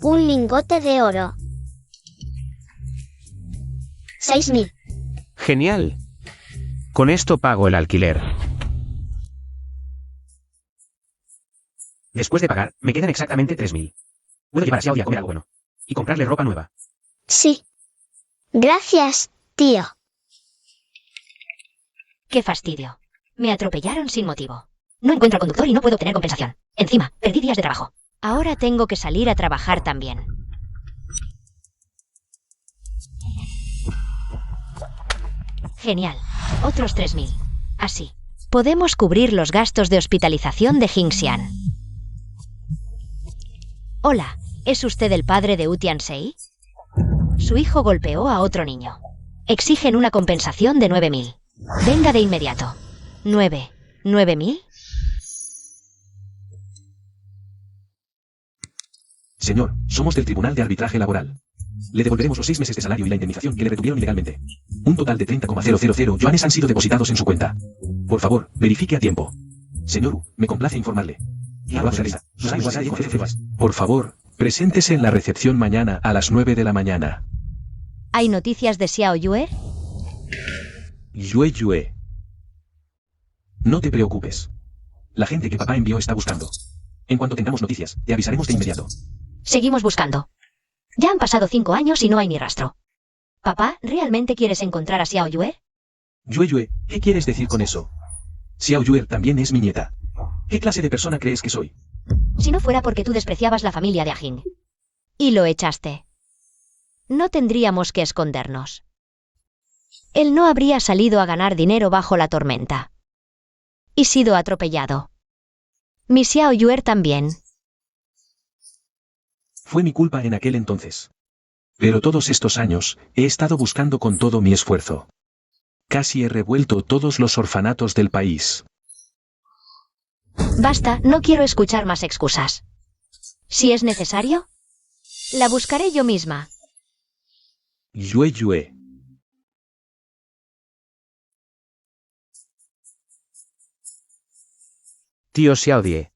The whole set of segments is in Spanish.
Un lingote de oro. 6.000. Genial. Con esto pago el alquiler. Después de pagar, me quedan exactamente 3.000. Puedo llevar a Xiaodi a comer algo bueno. Y comprarle ropa nueva. Sí. Gracias, tío. ¡Qué fastidio! Me atropellaron sin motivo. No encuentro al conductor y no puedo obtener compensación. Encima, perdí días de trabajo. Ahora tengo que salir a trabajar también. Genial. Otros 3.000. Así. Podemos cubrir los gastos de hospitalización de Jingxian. Hola, ¿es usted el padre de Wu Tianxi? Su hijo golpeó a otro niño. Exigen una compensación de 9.000. Venga de inmediato. ¿9.000? Señor, somos del Tribunal de Arbitraje Laboral. Le devolveremos los 6 meses de salario y la indemnización que le retuvieron ilegalmente. Un total de 30,000 yuanes han sido depositados en su cuenta. Por favor, verifique a tiempo. Señor Wu, me complace informarle. Por favor, preséntese en la recepción mañana a las 9 de la mañana. ¿Hay noticias de Xiao Yue? Yue. No te preocupes. La gente que papá envió está buscando. En cuanto tengamos noticias, te avisaremos de inmediato. Seguimos buscando. Ya han pasado 5 años y no hay ni rastro. Papá, ¿realmente quieres encontrar a Xiao Yue? Yue, ¿qué quieres decir con eso? Xiao Yue también es mi nieta. ¿Qué clase de persona crees que soy? Si no fuera porque tú despreciabas la familia de Ajin. Y lo echaste. No tendríamos que escondernos. Él no habría salido a ganar dinero bajo la tormenta. Y sido atropellado. Mi Xiao Yue también. Fue mi culpa en aquel entonces. Pero todos estos años, he estado buscando con todo mi esfuerzo. Casi he revuelto todos los orfanatos del país. Basta, no quiero escuchar más excusas. Si es necesario, la buscaré yo misma. Yue. Tío Xiaodie.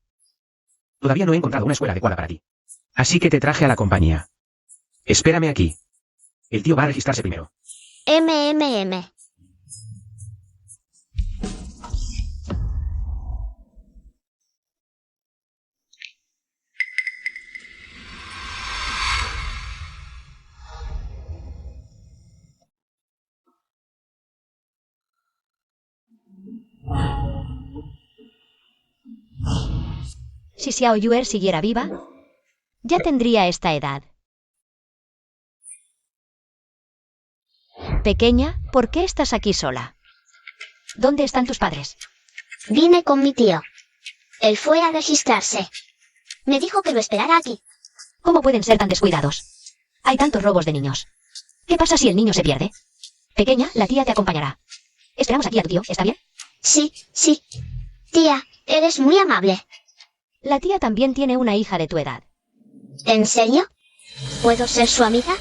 Todavía no he encontrado una escuela adecuada para ti. Así que te traje a la compañía. Espérame aquí. El tío va a registrarse primero. MMM. Si Xiao Yue siguiera viva, ya tendría esta edad. Pequeña, ¿por qué estás aquí sola? ¿Dónde están tus padres? Vine con mi tío. Él fue a registrarse. Me dijo que lo esperara aquí. ¿Cómo pueden ser tan descuidados? Hay tantos robos de niños. ¿Qué pasa si el niño se pierde? Pequeña, la tía te acompañará. Esperamos aquí a tu tío, ¿está bien? Sí. Tía, eres muy amable. La tía también tiene una hija de tu edad. ¿En serio? ¿Puedo ser su amiga?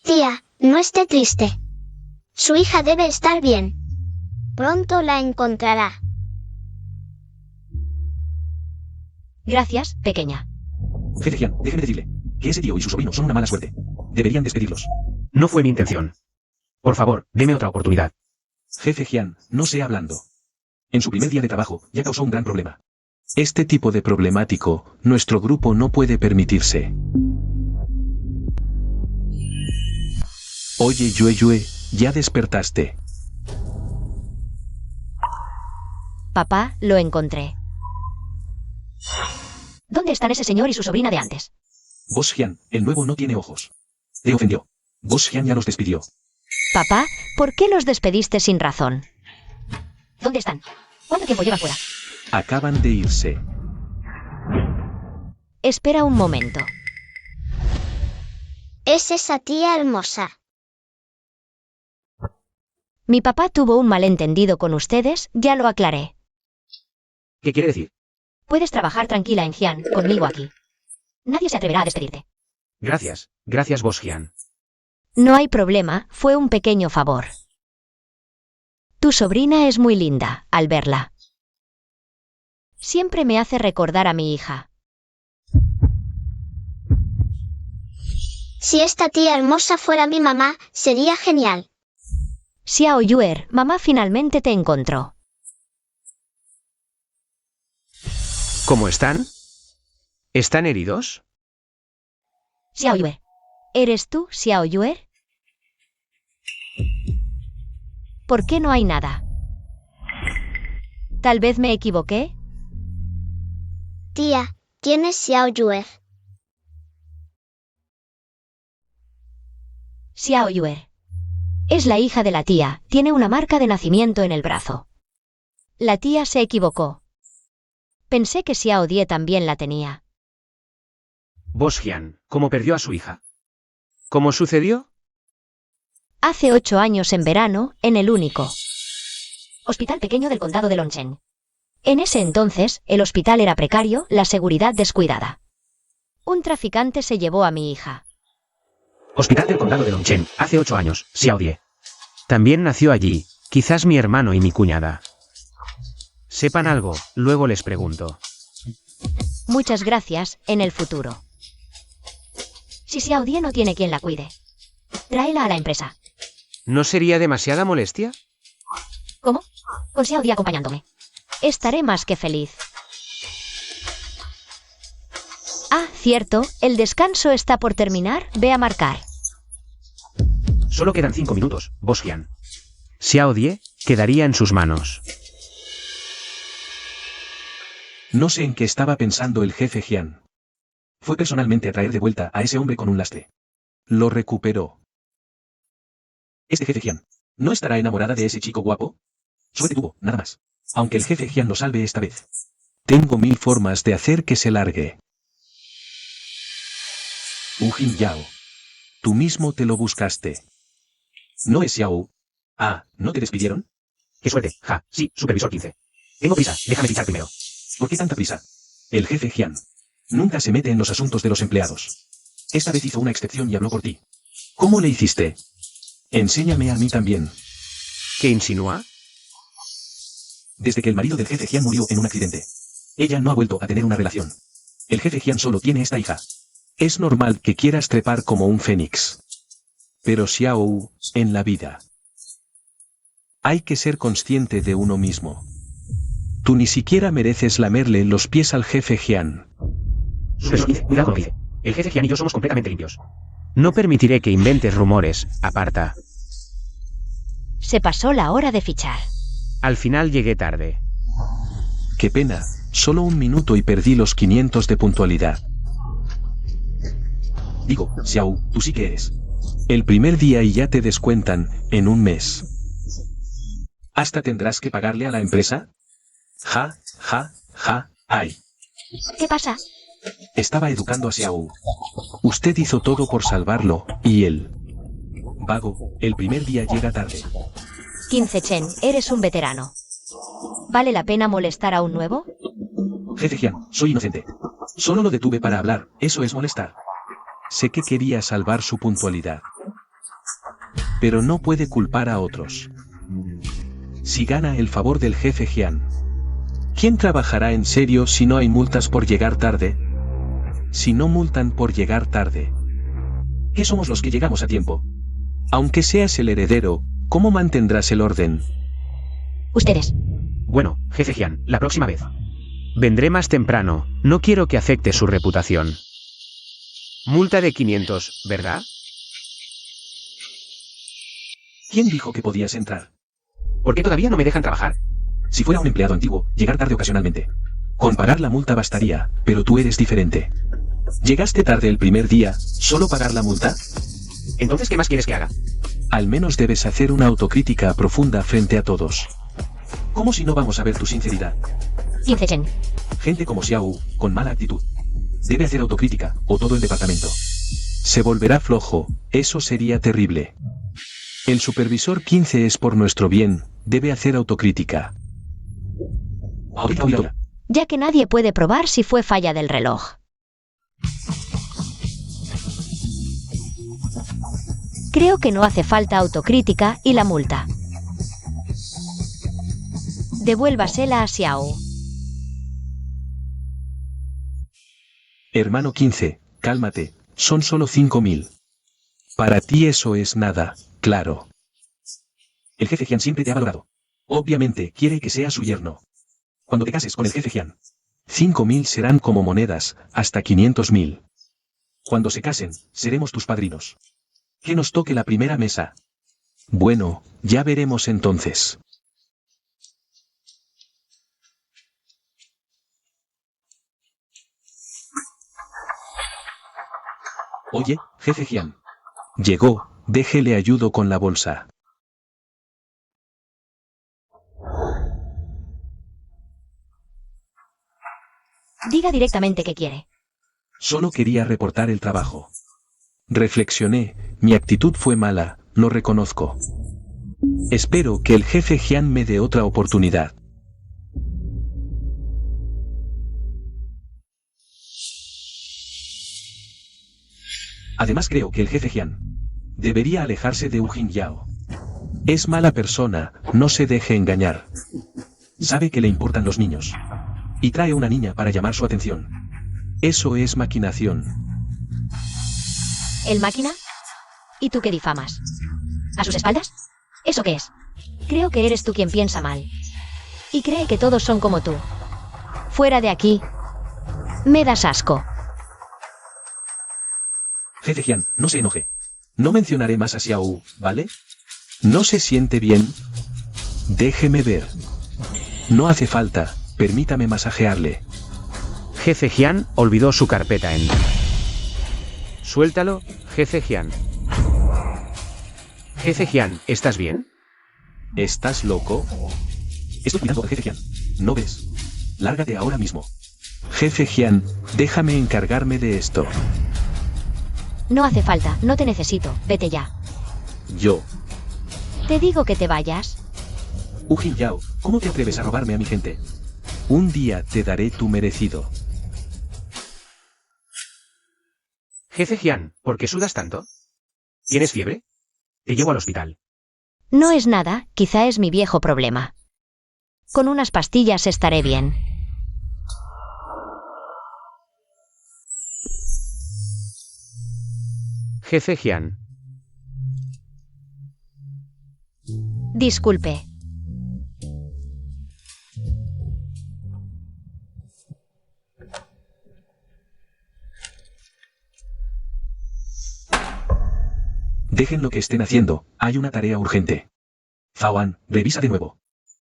Tía, no esté triste. Su hija debe estar bien. Pronto la encontrará. Gracias, pequeña. Jefe Jian, déjeme decirle que ese tío y su sobrino son una mala suerte. Deberían despedirlos. No fue mi intención. Por favor, deme otra oportunidad. Jefe Jian, no sé hablando. En su primer día de trabajo, ya causó un gran problema. Este tipo de problemático, nuestro grupo no puede permitirse. Oye, Yue, ya despertaste. Papá, lo encontré. ¿Dónde están ese señor y su sobrina de antes? Boss Jian, el nuevo no tiene ojos. Te ofendió. Boss Jian ya los despidió. Papá, ¿por qué los despediste sin razón? ¿Dónde están? ¿Cuánto tiempo llevan fuera? Acaban de irse. Espera un momento. Es esa tía hermosa. Mi papá tuvo un malentendido con ustedes, ya lo aclaré. ¿Qué quiere decir? Puedes trabajar tranquila en Jian, conmigo aquí. Nadie se atreverá a despedirte. Gracias, Boss Jian. No hay problema, fue un pequeño favor. Tu sobrina es muy linda, al verla. Siempre me hace recordar a mi hija. Si esta tía hermosa fuera mi mamá, sería genial. Xiao Yue, mamá finalmente te encontró. ¿Cómo están? ¿Están heridos? Xiao Yue. ¿Eres tú, Xiao Yue? ¿Por qué no hay nada? ¿Tal vez me equivoqué? Tía, ¿quién es Xiao Yue? Xiao Yue. Es la hija de la tía, tiene una marca de nacimiento en el brazo. La tía se equivocó. Pensé que Xiao Die también la tenía. Bosjian, ¿cómo perdió a su hija? ¿Cómo sucedió? Hace 8 años en verano, en el único hospital pequeño del condado de Longchen. En ese entonces, el hospital era precario, la seguridad descuidada. Un traficante se llevó a mi hija. Hospital del condado de Longchen, hace 8 años, Xiao Die. También nació allí, quizás mi hermano y mi cuñada. Sepan algo, luego les pregunto. Muchas gracias, en el futuro. Si Xiao Die no tiene quien la cuide, tráela a la empresa. ¿No sería demasiada molestia? ¿Cómo? Con Xiao Die acompañándome. Estaré más que feliz. Ah, cierto, el descanso está por terminar, ve a marcar. Solo quedan 5 minutos, Bosjian. Xiao Die quedaría en sus manos. No sé en qué estaba pensando el jefe Jian. Fue personalmente a traer de vuelta a ese hombre con un lastre. Lo recuperó. Este jefe Jian, ¿no estará enamorada de ese chico guapo? Suerte tuvo, nada más. Aunque el jefe Jian lo salve esta vez. Tengo 1000 formas de hacer que se largue. Jin Yao. Tú mismo te lo buscaste. ¿No es Xiao? Ah, ¿no te despidieron? ¡Qué suerte! Ja, sí, supervisor 15. Tengo prisa, déjame fichar primero. ¿Por qué tanta prisa? El jefe Jian nunca se mete en los asuntos de los empleados. Esta vez hizo una excepción y habló por ti. ¿Cómo le hiciste? Enséñame a mí también. ¿Qué insinúa? Desde que el marido del jefe Jian murió en un accidente, ella no ha vuelto a tener una relación. El jefe Jian solo tiene esta hija. Es normal que quieras trepar como un fénix. Pero Xiao, en la vida, hay que ser consciente de uno mismo. Tú ni siquiera mereces lamerle los pies al jefe Jian. Supervisor 15, cuidado con lo que dice. El jefe Jian y yo somos completamente limpios. No permitiré que inventes rumores, aparta. Se pasó la hora de fichar. Al final llegué tarde. Qué pena, solo 1 minuto y perdí los 500 de puntualidad. Digo, Xiao, tú sí que eres. El primer día y ya te descuentan, en 1 mes. ¿Hasta tendrás que pagarle a la empresa? Ja, ja, ja, ay. ¿Qué pasa? Estaba educando a Xiao. Usted hizo todo por salvarlo, y él. Vago, el primer día llega tarde. 15 Chen, eres un veterano. ¿Vale la pena molestar a un nuevo? Jefe Jian, soy inocente. Solo lo detuve para hablar, eso es molestar. Sé que quería salvar su puntualidad. Pero no puede culpar a otros. Si gana el favor del jefe Jian, ¿quién trabajará en serio si no hay multas por llegar tarde? Si no multan por llegar tarde, ¿qué somos los que llegamos a tiempo? Aunque seas el heredero, ¿cómo mantendrás el orden? Ustedes. Bueno, jefe Jian, la próxima vez. Vendré más temprano, no quiero que afecte su reputación. Multa de 500, ¿verdad? ¿Quién dijo que podías entrar? ¿Por qué todavía no me dejan trabajar? Si fuera un empleado antiguo, llegar tarde ocasionalmente. Con pagar la multa bastaría, pero tú eres diferente. ¿Llegaste tarde el primer día, solo pagar la multa? Entonces, ¿qué más quieres que haga? Al menos debes hacer una autocrítica profunda frente a todos. ¿Cómo si no vamos a ver tu sinceridad? 15 Chen. Gente como Xiao, con mala actitud. Debe hacer autocrítica, o todo el departamento se volverá flojo, eso sería terrible. El supervisor 15 es por nuestro bien, debe hacer autocrítica. Ya que nadie puede probar si fue falla del reloj. Creo que no hace falta autocrítica y la multa. Devuélvasela a Xiao. Hermano 15, cálmate, son solo 5000. Para ti eso es nada, claro. El jefe Jian siempre te ha valorado. Obviamente, quiere que seas su yerno. Cuando te cases con el jefe Jian, 5.000 serán como monedas, hasta 500.000. Cuando se casen, seremos tus padrinos. Que nos toque la primera mesa. Bueno, ya veremos entonces. Oye, jefe Jian. Llegó, déjele ayudo con la bolsa. Diga directamente qué quiere. Solo quería reportar el trabajo. Reflexioné, mi actitud fue mala, lo reconozco. Espero que el jefe Jian me dé otra oportunidad. Además creo que el jefe Jian debería alejarse de Wu Jingyao. Es mala persona, no se deje engañar. Sabe que le importan los niños. Y trae una niña para llamar su atención. Eso es maquinación. ¿El máquina? ¿Y tú qué difamas? ¿A sus espaldas? ¿Eso qué es? Creo que eres tú quien piensa mal. Y cree que todos son como tú. Fuera de aquí. Me das asco. Jefe Jian, no se enoje. No mencionaré más a Xiao, ¿vale? ¿No se siente bien? Déjeme ver. No hace falta, permítame masajearle. Jefe Jian olvidó su carpeta en... Suéltalo, jefe Jian. Jefe Jian, ¿estás bien? ¿Estás loco? Estoy cuidando al jefe Jian. ¿No ves? Lárgate ahora mismo. Jefe Jian, déjame encargarme de esto. No hace falta, no te necesito, vete ya. Yo. Te digo que te vayas. Wu Jingyao, ¿cómo te atreves a robarme a mi gente? Un día te daré tu merecido. Jefe Jian, ¿por qué sudas tanto? ¿Tienes fiebre? Te llevo al hospital. No es nada, quizá es mi viejo problema. Con unas pastillas estaré bien. Jefe Jian. Disculpe. Dejen lo que estén haciendo, hay una tarea urgente. Faoan, revisa de nuevo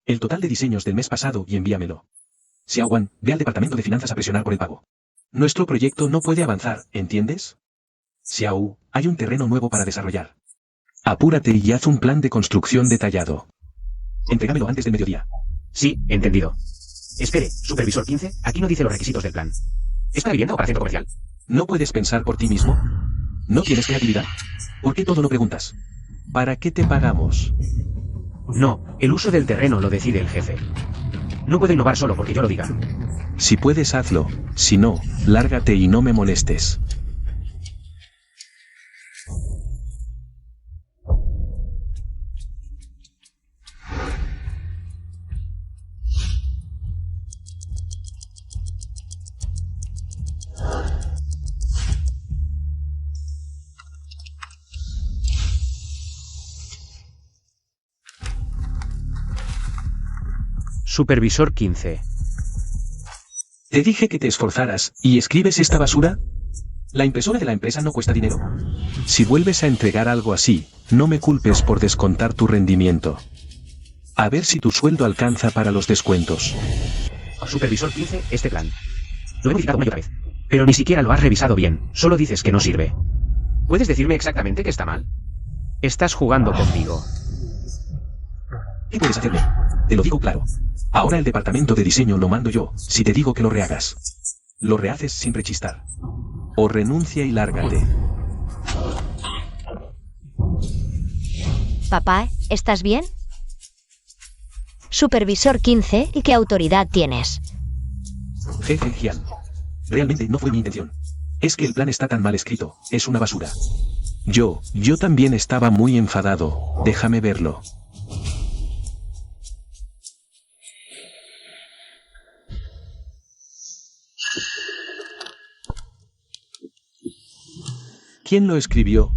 el total de diseños del mes pasado y envíamelo. Xiaowan, ve al departamento de finanzas a presionar por el pago. Nuestro proyecto no puede avanzar, ¿entiendes? Xiao, hay un terreno nuevo para desarrollar. Apúrate y haz un plan de construcción detallado. Entrégamelo antes del mediodía. Sí, entendido. Espere, supervisor 15, aquí no dice los requisitos del plan. ¿Es para vivienda o para centro comercial? ¿No puedes pensar por ti mismo? ¿No tienes creatividad? ¿Por qué todo lo preguntas? ¿Para qué te pagamos? No, el uso del terreno lo decide el jefe. No puedo innovar solo porque yo lo diga. Si puedes, hazlo. Si no, lárgate y no me molestes. Supervisor 15. ¿Te dije que te esforzaras y escribes esta basura? La impresora de la empresa no cuesta dinero. Si vuelves a entregar algo así, no me culpes por descontar tu rendimiento. A ver si tu sueldo alcanza para los descuentos. Supervisor 15, este plan. Lo he modificado una y otra vez. Pero ni siquiera lo has revisado bien, solo dices que no sirve. ¿Puedes decirme exactamente qué está mal? Estás jugando conmigo. ¿Qué puedes hacerme? Te lo digo claro. Ahora el departamento de diseño lo mando yo, si te digo que lo rehagas. Lo rehaces sin rechistar. O renuncia y lárgate. Papá, ¿estás bien? Supervisor 15, ¿y qué autoridad tienes? Jefe Jian. Realmente no fue mi intención. Es que el plan está tan mal escrito, es una basura. Yo también estaba muy enfadado, déjame verlo. ¿Quién lo escribió?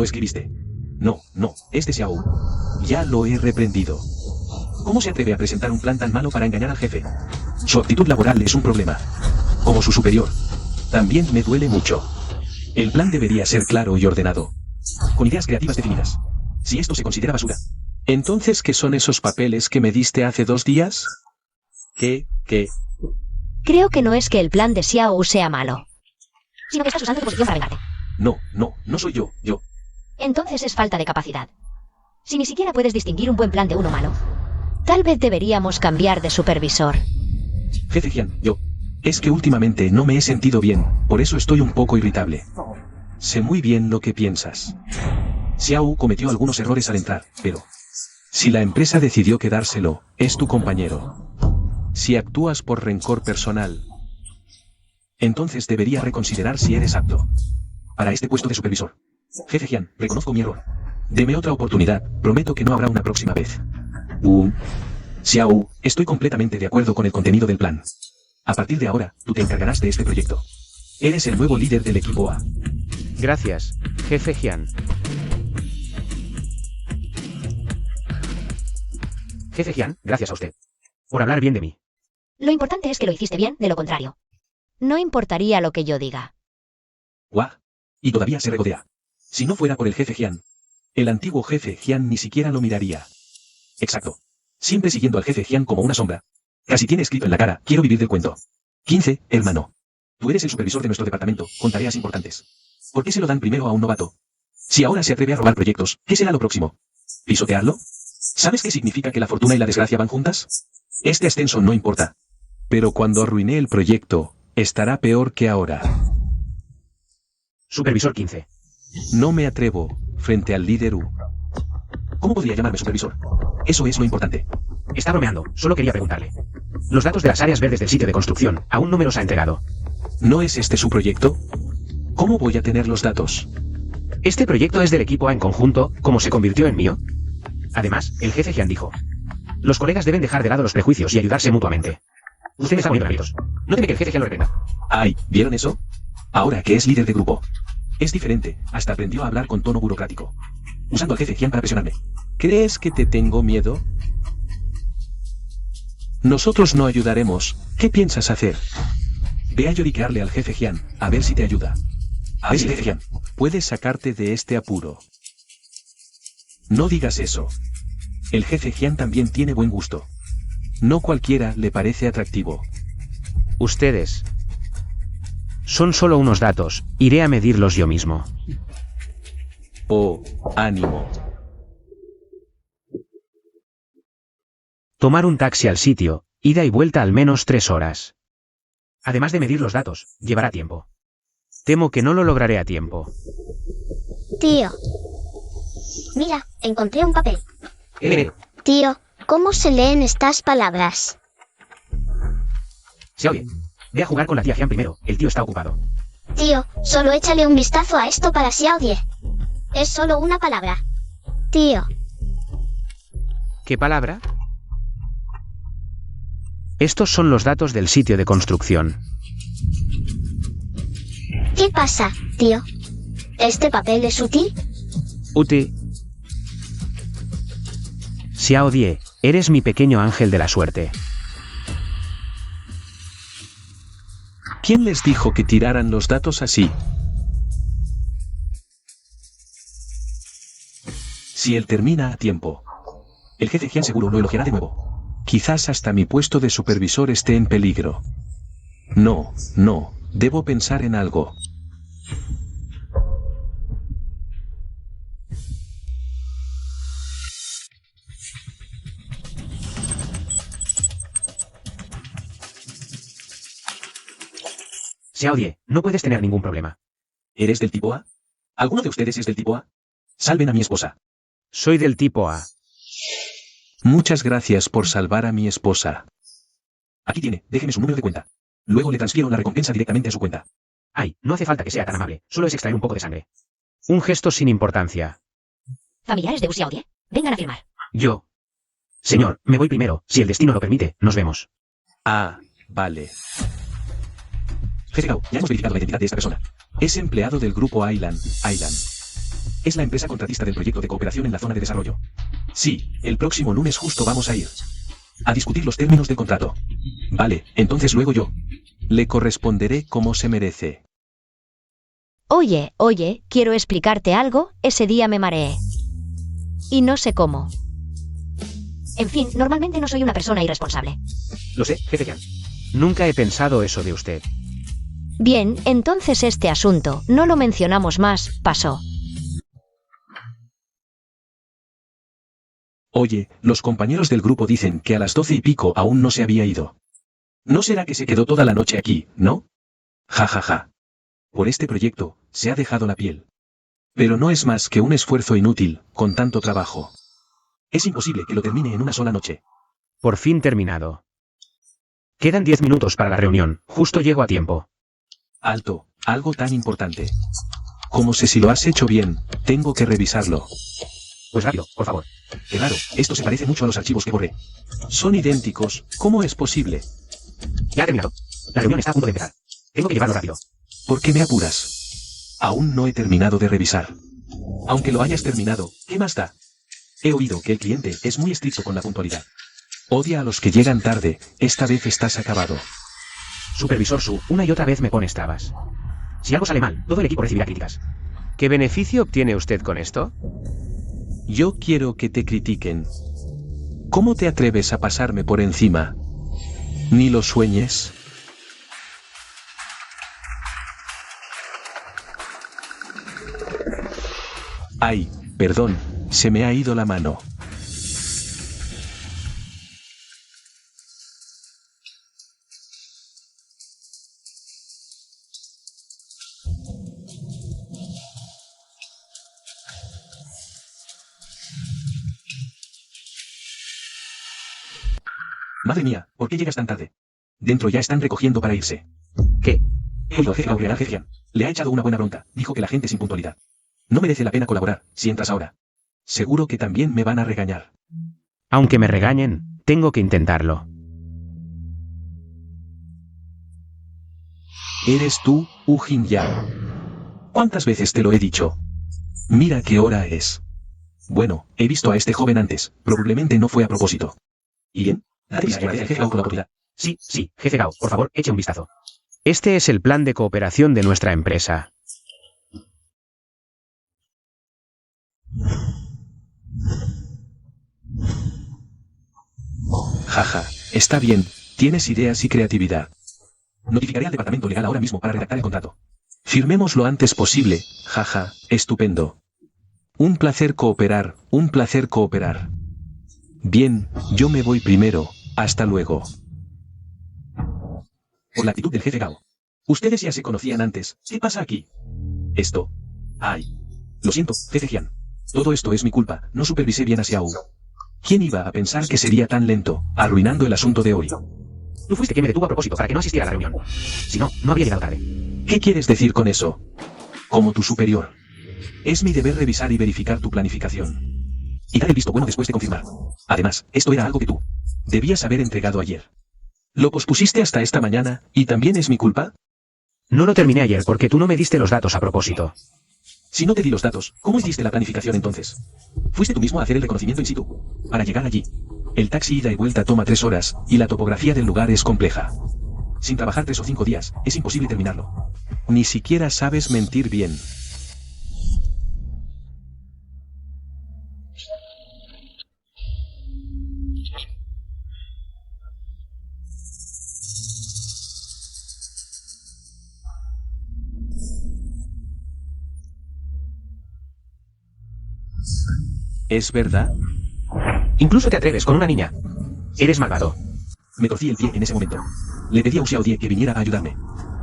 lo escribiste. No, es de Xiao. Ya lo he reprendido. ¿Cómo se atreve a presentar un plan tan malo para engañar al jefe? Su actitud laboral es un problema. Como su superior. También me duele mucho. El plan debería ser claro y ordenado. Con ideas creativas definidas. Si esto se considera basura. Entonces, ¿qué son esos papeles que me diste hace 2 días? ¿Qué? Creo que no es que el plan de Xiao sea malo, sino que estás usando tu posición para vengarte. No soy yo. Entonces es falta de capacidad. Si ni siquiera puedes distinguir un buen plan de uno malo, tal vez deberíamos cambiar de supervisor. Jefe Jian, es que últimamente no me he sentido bien, por eso estoy un poco irritable. Sé muy bien lo que piensas. Xiao cometió algunos errores al entrar, pero si la empresa decidió quedárselo, es tu compañero. Si actúas por rencor personal, entonces debería reconsiderar si eres apto para este puesto de supervisor. Jefe Jian, reconozco mi error. Deme otra oportunidad, prometo que no habrá una próxima vez. Xiao, estoy completamente de acuerdo con el contenido del plan. A partir de ahora, tú te encargarás de este proyecto. Eres el nuevo líder del equipo A. Gracias, jefe Jian. Jefe Jian, gracias a usted. Por hablar bien de mí. Lo importante es que lo hiciste bien, de lo contrario. No importaría lo que yo diga. ¡Guau! Y todavía se regodea. Si no fuera por el jefe Jian, el antiguo jefe Jian ni siquiera lo miraría. Exacto. Siempre siguiendo al jefe Jian como una sombra. Casi tiene escrito en la cara, quiero vivir del cuento. 15, hermano. Tú eres el supervisor de nuestro departamento, con tareas importantes. ¿Por qué se lo dan primero a un novato? Si ahora se atreve a robar proyectos, ¿qué será lo próximo? ¿Pisotearlo? ¿Sabes qué significa que la fortuna y la desgracia van juntas? Este ascenso no importa. Pero cuando arruiné el proyecto, estará peor que ahora. Supervisor 15. No me atrevo, frente al líder U. ¿Cómo podría llamarme supervisor? Eso es lo importante. Está bromeando, solo quería preguntarle. Los datos de las áreas verdes del sitio de construcción, aún no me los ha entregado. ¿No es este su proyecto? ¿Cómo voy a tener los datos? Este proyecto es del equipo A en conjunto, como se convirtió en mío. Además, el jefe Jian dijo: los colegas deben dejar de lado los prejuicios y ayudarse mutuamente. Usted está poniendo gritos. No teme que el jefe Jian lo reprenda. Ay, ¿vieron eso? Ahora que es líder de grupo. Es diferente, hasta aprendió a hablar con tono burocrático. Usando al jefe Jian para presionarme. ¿Crees que te tengo miedo? Nosotros no ayudaremos. ¿Qué piensas hacer? Ve a lloriquearle al jefe Jian, a ver si te ayuda. A ver si jefe Jian puede sacarte de este apuro. No digas eso. El jefe Jian también tiene buen gusto. No cualquiera le parece atractivo. Ustedes son solo unos datos, iré a medirlos yo mismo. Oh, ánimo. Tomar un taxi al sitio, ida y vuelta al menos 3 horas. Además de medir los datos, llevará tiempo. Temo que no lo lograré a tiempo. Tío. Mira, encontré un papel. Tío, ¿cómo se leen estas palabras? se oye. Ve a jugar con la tía Jian primero, el tío está ocupado. Tío, solo échale un vistazo a esto para Xiaodie. Es solo una palabra. Tío. ¿Qué palabra? Estos son los datos del sitio de construcción. ¿Qué pasa, tío? ¿Este papel es útil? Útil. Xiaodie, eres mi pequeño ángel de la suerte. ¿Quién les dijo que tiraran los datos así? Si él termina a tiempo, el jefe Jian seguro lo elogiará de nuevo. Quizás hasta mi puesto de supervisor esté en peligro. No, debo pensar en algo. Xiaodie, no puedes tener ningún problema. ¿Eres del tipo A? ¿Alguno de ustedes es del tipo A? Salven a mi esposa. Soy del tipo A. Muchas gracias por salvar a mi esposa. Aquí tiene, déjeme su número de cuenta. Luego le transfiero la recompensa directamente a su cuenta. Ay, no hace falta que sea tan amable, solo es extraer un poco de sangre. Un gesto sin importancia. Familiares de Xiaodie, vengan a firmar. Yo. Señor, me voy primero, si el destino lo permite, nos vemos. Ah, vale. Jefe Gao, ya hemos verificado la identidad de esta persona. Es empleado del grupo Island. Es la empresa contratista del proyecto de cooperación en la zona de desarrollo. Sí, el próximo lunes justo vamos a ir a discutir los términos del contrato. Vale, entonces luego yo le corresponderé como se merece. Oye, quiero explicarte algo, ese día me mareé. Y no sé cómo. En fin, normalmente no soy una persona irresponsable. Lo sé, jefe Jan. Nunca he pensado eso de usted. Bien, entonces este asunto, no lo mencionamos más, pasó. Oye, los compañeros del grupo dicen que a las 12 y pico aún no se había ido. ¿No será que se quedó toda la noche aquí, no? Ja, ja, ja. Por este proyecto, se ha dejado la piel. Pero no es más que un esfuerzo inútil, con tanto trabajo. Es imposible que lo termine en una sola noche. Por fin terminado. Quedan 10 minutos para la reunión, justo llego a tiempo. Alto, algo tan importante. Como sé si lo has hecho bien, tengo que revisarlo. Pues rápido, por favor. Qué raro, esto se parece mucho a los archivos que borré. Son idénticos, ¿cómo es posible? Ya ha terminado. La reunión está a punto de empezar. Tengo que llevarlo rápido. ¿Por qué me apuras? Aún no he terminado de revisar. Aunque lo hayas terminado, ¿qué más da? He oído que el cliente es muy estricto con la puntualidad. Odia a los que llegan tarde, esta vez estás acabado. Supervisor Su, una y otra vez me pones trabas. Si algo sale mal, todo el equipo recibirá críticas. ¿Qué beneficio obtiene usted con esto? Yo quiero que te critiquen. ¿Cómo te atreves a pasarme por encima? ¿Ni lo sueñes? Ay, perdón, se me ha ido la mano. Madre mía, ¿por qué llegas tan tarde? Dentro ya están recogiendo para irse. ¿Qué? He oído a jefe Gabriel Algecian. Le ha echado una buena bronca. Dijo que la gente sin puntualidad. No merece la pena colaborar, si entras ahora. Seguro que también me van a regañar. Aunque me regañen, tengo que intentarlo. Eres tú, Ujin Ya. ¿Cuántas veces te lo he dicho? Mira qué hora es. Bueno, he visto a este joven antes. Probablemente no fue a propósito. ¿Y bien? Jefe Gao con la oportunidad. Sí, jefe Gao, por favor, eche un vistazo. Este es el plan de cooperación de nuestra empresa. Jaja, está bien, tienes ideas y creatividad. Notificaré al departamento legal ahora mismo para redactar el contrato. Firmemos lo antes posible, jaja, estupendo. Un placer cooperar, un placer cooperar. Bien, yo me voy primero, hasta luego. Por la actitud del jefe Gao. Ustedes ya se conocían antes, ¿qué pasa aquí? Esto. Ay. Lo siento, jefe Jian. Todo esto es mi culpa, no supervisé bien a Xiao. ¿Quién iba a pensar que sería tan lento, arruinando el asunto de hoy? Tú fuiste quien me detuvo a propósito para que no asistiera a la reunión. Si no, no habría llegado tarde. ¿Qué quieres decir con eso? Como tu superior. Es mi deber revisar y verificar tu planificación. Y dar el visto bueno después de confirmar. Además, esto era algo que tú debías haber entregado ayer. Lo pospusiste hasta esta mañana, ¿y también es mi culpa? No lo terminé ayer porque tú no me diste los datos a propósito. Si no te di los datos, ¿cómo hiciste la planificación entonces? Fuiste tú mismo a hacer el reconocimiento in situ. Para llegar allí. El taxi ida y vuelta toma 3 horas, y la topografía del lugar es compleja. Sin trabajar 3 o 5 días, es imposible terminarlo. Ni siquiera sabes mentir bien. ¿Es verdad? Incluso te atreves con una niña. Eres malvado. Me torcí el pie en ese momento. Le pedí a Xiaodie que viniera a ayudarme.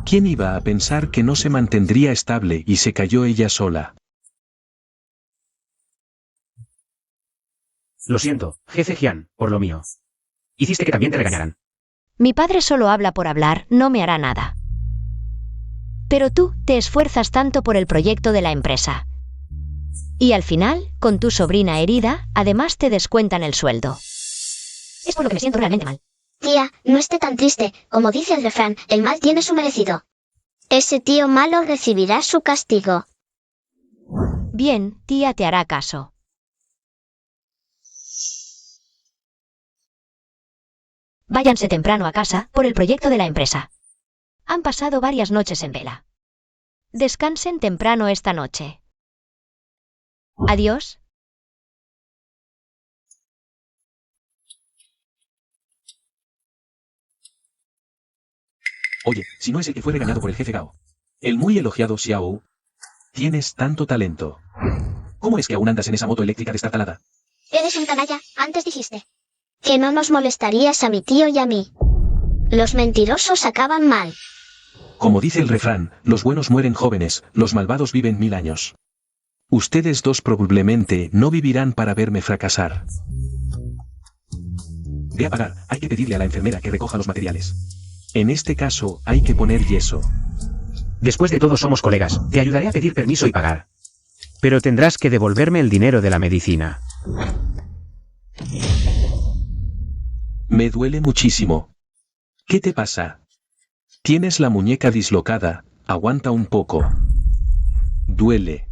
¿Quién iba a pensar que no se mantendría estable y se cayó ella sola? Lo siento, jefe Jian, por lo mío. Hiciste que también te regañaran. Mi padre solo habla por hablar, no me hará nada. Pero tú te esfuerzas tanto por el proyecto de la empresa. Y al final, con tu sobrina herida, además te descuentan el sueldo. Es por lo que me siento realmente mal. Tía, no esté tan triste, como dice el refrán, el mal tiene su merecido. Ese tío malo recibirá su castigo. Bien, tía te hará caso. Váyanse temprano a casa, por el proyecto de la empresa. Han pasado varias noches en vela. Descansen temprano esta noche. Adiós. Oye, si no es el que fue regañado por el jefe Gao. El muy elogiado Xiao. Tienes tanto talento. ¿Cómo es que aún andas en esa moto eléctrica destartalada? Eres un canalla, antes dijiste que no nos molestarías a mi tío y a mí. Los mentirosos acaban mal. Como dice el refrán, los buenos mueren jóvenes, los malvados viven 1000 años. Ustedes dos probablemente no vivirán para verme fracasar. Ve a pagar, hay que pedirle a la enfermera que recoja los materiales. En este caso, hay que poner yeso. Después de todo somos colegas, te ayudaré a pedir permiso y pagar. Pero tendrás que devolverme el dinero de la medicina. Me duele muchísimo. ¿Qué te pasa? Tienes la muñeca dislocada, aguanta un poco. Duele.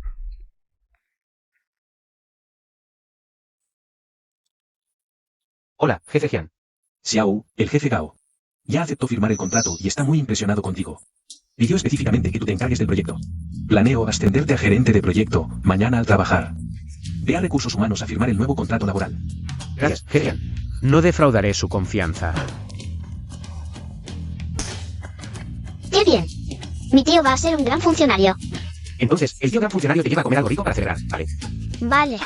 Hola, jefe Jian. Xiao, el jefe Gao. Ya aceptó firmar el contrato y está muy impresionado contigo. Pidió específicamente que tú te encargues del proyecto. Planeo ascenderte a gerente de proyecto, mañana al trabajar. Ve a Recursos Humanos a firmar el nuevo contrato laboral. Gracias, jefe Jian. No defraudaré su confianza. ¡Qué bien! Mi tío va a ser un gran funcionario. Entonces, el tío gran funcionario te lleva a comer algo rico para celebrar, ¿vale? Vale.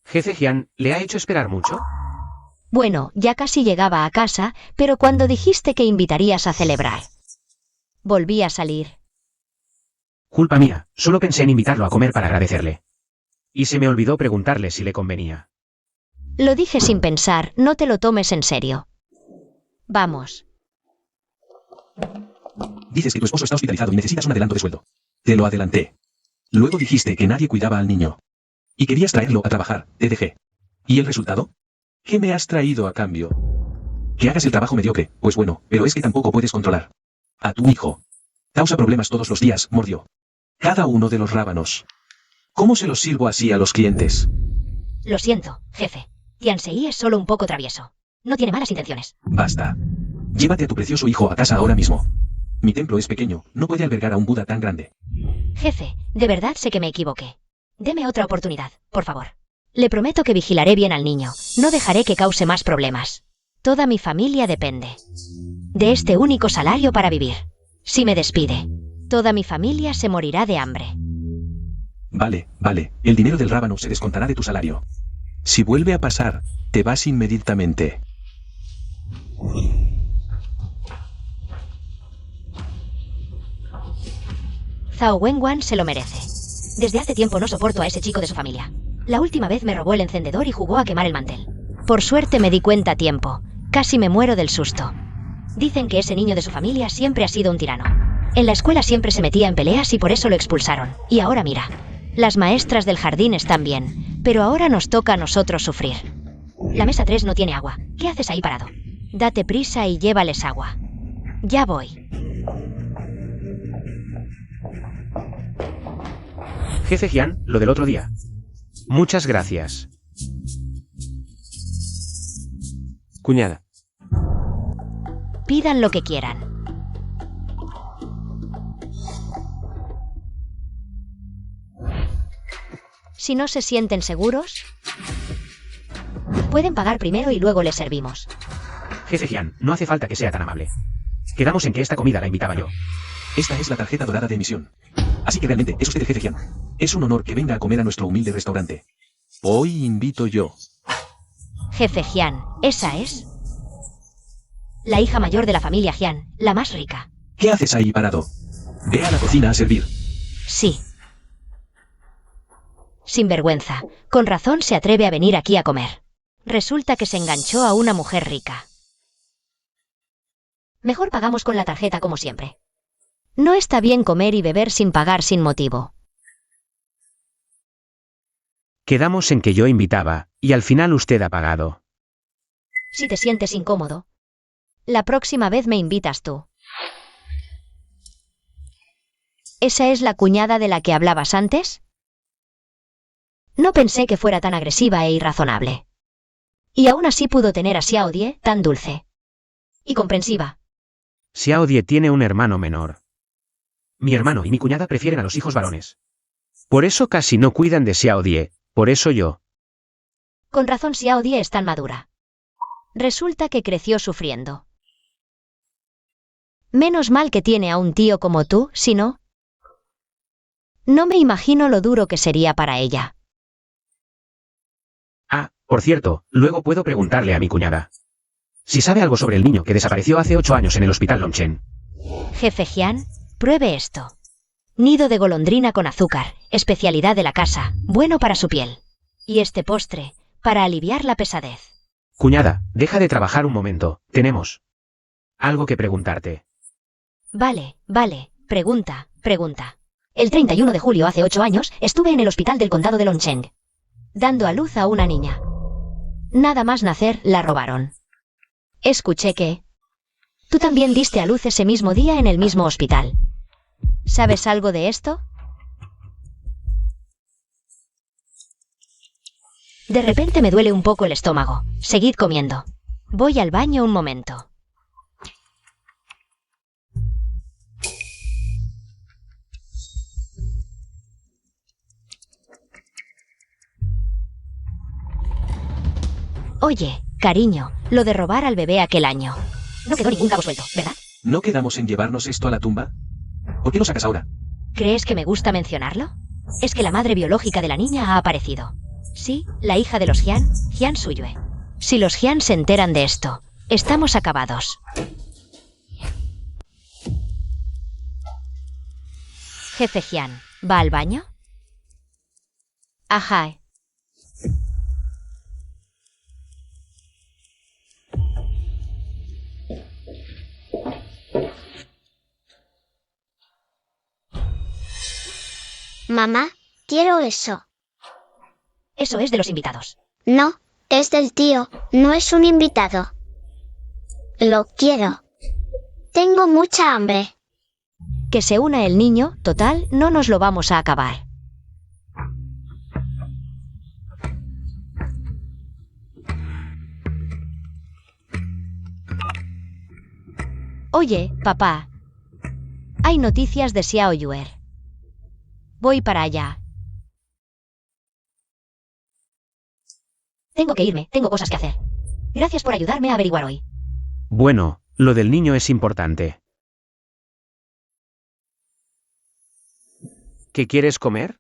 Jefe Jian, ¿le ha hecho esperar mucho? Bueno, ya casi llegaba a casa, pero cuando dijiste que invitarías a celebrar. Volví a salir. Culpa mía, solo pensé en invitarlo a comer para agradecerle. Y se me olvidó preguntarle si le convenía. Lo dije sin pensar, no te lo tomes en serio. Vamos. Dices que tu esposo está hospitalizado y necesitas un adelanto de sueldo. Te lo adelanté. Luego dijiste que nadie cuidaba al niño. Y querías traerlo a trabajar, te dejé. ¿Y el resultado? ¿Qué me has traído a cambio? Que hagas el trabajo mediocre, pues bueno, pero es que tampoco puedes controlar a tu hijo. Causa problemas todos los días, mordió. Cada uno de los rábanos. ¿Cómo se los sirvo así a los clientes? Lo siento, jefe. Tiansei es solo un poco travieso. No tiene malas intenciones. Basta. Llévate a tu precioso hijo a casa ahora mismo. Mi templo es pequeño, no puede albergar a un Buda tan grande. Jefe, de verdad sé que me equivoqué. Deme otra oportunidad, por favor. Le prometo que vigilaré bien al niño. No dejaré que cause más problemas. Toda mi familia depende de este único salario para vivir. Si me despide, toda mi familia se morirá de hambre. Vale, vale, el dinero del rábano se descontará de tu salario. Si vuelve a pasar, te vas inmediatamente. Zhao Wenguan se lo merece. Desde hace tiempo no soporto a ese chico de su familia. La última vez me robó el encendedor y jugó a quemar el mantel. Por suerte me di cuenta a tiempo. Casi me muero del susto. Dicen que ese niño de su familia siempre ha sido un tirano. En la escuela siempre se metía en peleas y por eso lo expulsaron. Y ahora mira. Las maestras del jardín están bien, pero ahora nos toca a nosotros sufrir. La mesa 3 no tiene agua. ¿Qué haces ahí parado? Date prisa y llévales agua. Ya voy. Jefe Jian, lo del otro día. Muchas gracias. Cuñada. Pidan lo que quieran. Si no se sienten seguros, pueden pagar primero y luego les servimos. Jefe Jian, no hace falta que sea tan amable. Quedamos en que esta comida la invitaba yo. Esta es la tarjeta dorada de emisión. Así que realmente es usted el jefe Jian. Es un honor que venga a comer a nuestro humilde restaurante. Hoy invito yo. Jefe Jian, esa es la hija mayor de la familia Jian, la más rica. ¿Qué haces ahí parado? Ve a la cocina a servir. Sí. Sinvergüenza. Con razón se atreve a venir aquí a comer. Resulta que se enganchó a una mujer rica. Mejor pagamos con la tarjeta como siempre. No está bien comer y beber sin pagar sin motivo. Quedamos en que yo invitaba, y al final usted ha pagado. Si te sientes incómodo, la próxima vez me invitas tú. ¿Esa es la cuñada de la que hablabas antes? No pensé que fuera tan agresiva e irrazonable. Y aún así pudo tener a Xiao Die tan dulce y comprensiva. Xiao Die tiene un hermano menor. Mi hermano y mi cuñada prefieren a los hijos varones. Por eso casi no cuidan de Xiao Die, por eso yo. Con razón Xiao Die es tan madura. Resulta que creció sufriendo. Menos mal que tiene a un tío como tú, si no... No me imagino lo duro que sería para ella. Ah, por cierto, luego puedo preguntarle a mi cuñada si sabe algo sobre el niño que desapareció hace 8 años en el hospital Longchen. Jefe Jian, pruebe esto. Nido de golondrina con azúcar, especialidad de la casa, bueno para su piel. Y este postre, para aliviar la pesadez. Cuñada, deja de trabajar un momento, tenemos algo que preguntarte. Vale, pregunta. El 31 de julio hace 8 años estuve en el hospital del condado de Longcheng, dando a luz a una niña. Nada más nacer, la robaron. Escuché que... Tú también diste a luz ese mismo día en el mismo hospital. ¿Sabes algo de esto? De repente me duele un poco el estómago. Seguid comiendo. Voy al baño un momento. Oye, cariño, lo de robar al bebé aquel año. No quedó ningún cabo suelto, ¿verdad? ¿No quedamos en llevarnos esto a la tumba? ¿Por qué lo sacas ahora? ¿Crees que me gusta mencionarlo? Es que la madre biológica de la niña ha aparecido. Sí, la hija de los Jian, Jian Suyue. Si los Jian se enteran de esto, estamos acabados. Jefe Jian, ¿va al baño? Ajá. Mamá, quiero eso. Eso es de los invitados. No, es del tío, no es un invitado. Lo quiero. Tengo mucha hambre. Que se una el niño, total, no nos lo vamos a acabar. Oye, papá. Hay noticias de Xiao Yuer. Voy para allá. Tengo que irme, tengo cosas que hacer. Gracias por ayudarme a averiguar hoy. Bueno, lo del niño es importante. ¿Qué quieres comer?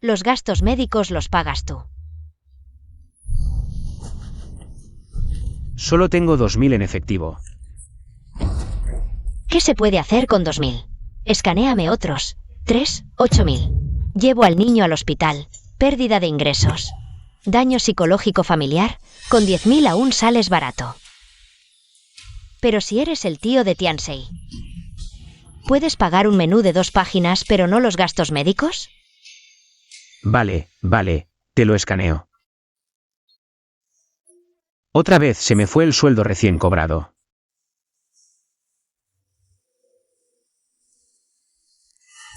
Los gastos médicos los pagas tú. Solo tengo 2000 en efectivo. ¿Qué se puede hacer con 2000? Escanéame otros. 8000. Llevo al niño al hospital. Pérdida de ingresos. Daño psicológico familiar. Con 10.000 aún sales barato. Pero si eres el tío de Tianxi, ¿puedes pagar un menú de 2 páginas pero no los gastos médicos? Vale, te lo escaneo. Otra vez se me fue el sueldo recién cobrado.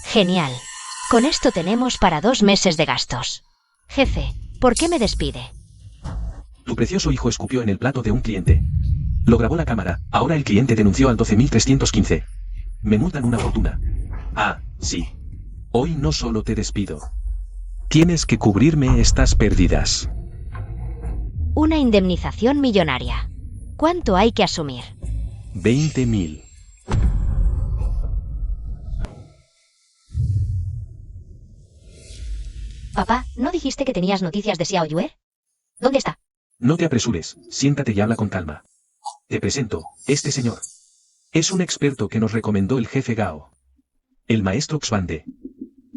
Genial. Con esto tenemos para 2 meses de gastos. Jefe, ¿por qué me despide? Tu precioso hijo escupió en el plato de un cliente. Lo grabó la cámara, ahora el cliente denunció al 12.315. Me multan una fortuna. Ah, sí. Hoy no solo te despido. Tienes que cubrirme estas pérdidas. Una indemnización millonaria. ¿Cuánto hay que asumir? 20.000. Papá, ¿no dijiste que tenías noticias de Xiao Yue? ¿Dónde está? No te apresures, siéntate y habla con calma. Te presento, este señor. Es un experto que nos recomendó el jefe Gao. El maestro Xbande.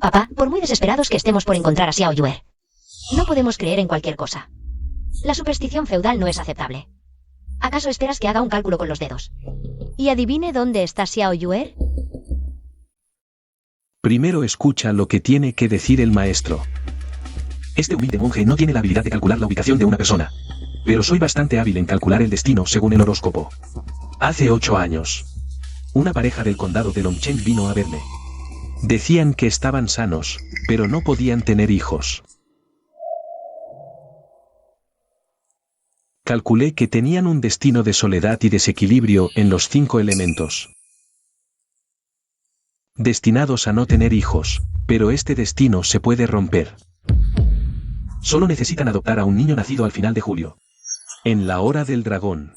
Papá, por muy desesperados que estemos por encontrar a Xiao Yue, no podemos creer en cualquier cosa. La superstición feudal no es aceptable. ¿Acaso esperas que haga un cálculo con los dedos? ¿Y adivine dónde está Xiao Yue? Primero escucha lo que tiene que decir el maestro. Este humilde monje no tiene la habilidad de calcular la ubicación de una persona. Pero soy bastante hábil en calcular el destino según el horóscopo. Hace 8 años, una pareja del condado de Longchen vino a verme. Decían que estaban sanos, pero no podían tener hijos. Calculé que tenían un destino de soledad y desequilibrio en los 5 elementos. Destinados a no tener hijos, pero este destino se puede romper. Solo necesitan adoptar a un niño nacido al final de julio. En la hora del dragón.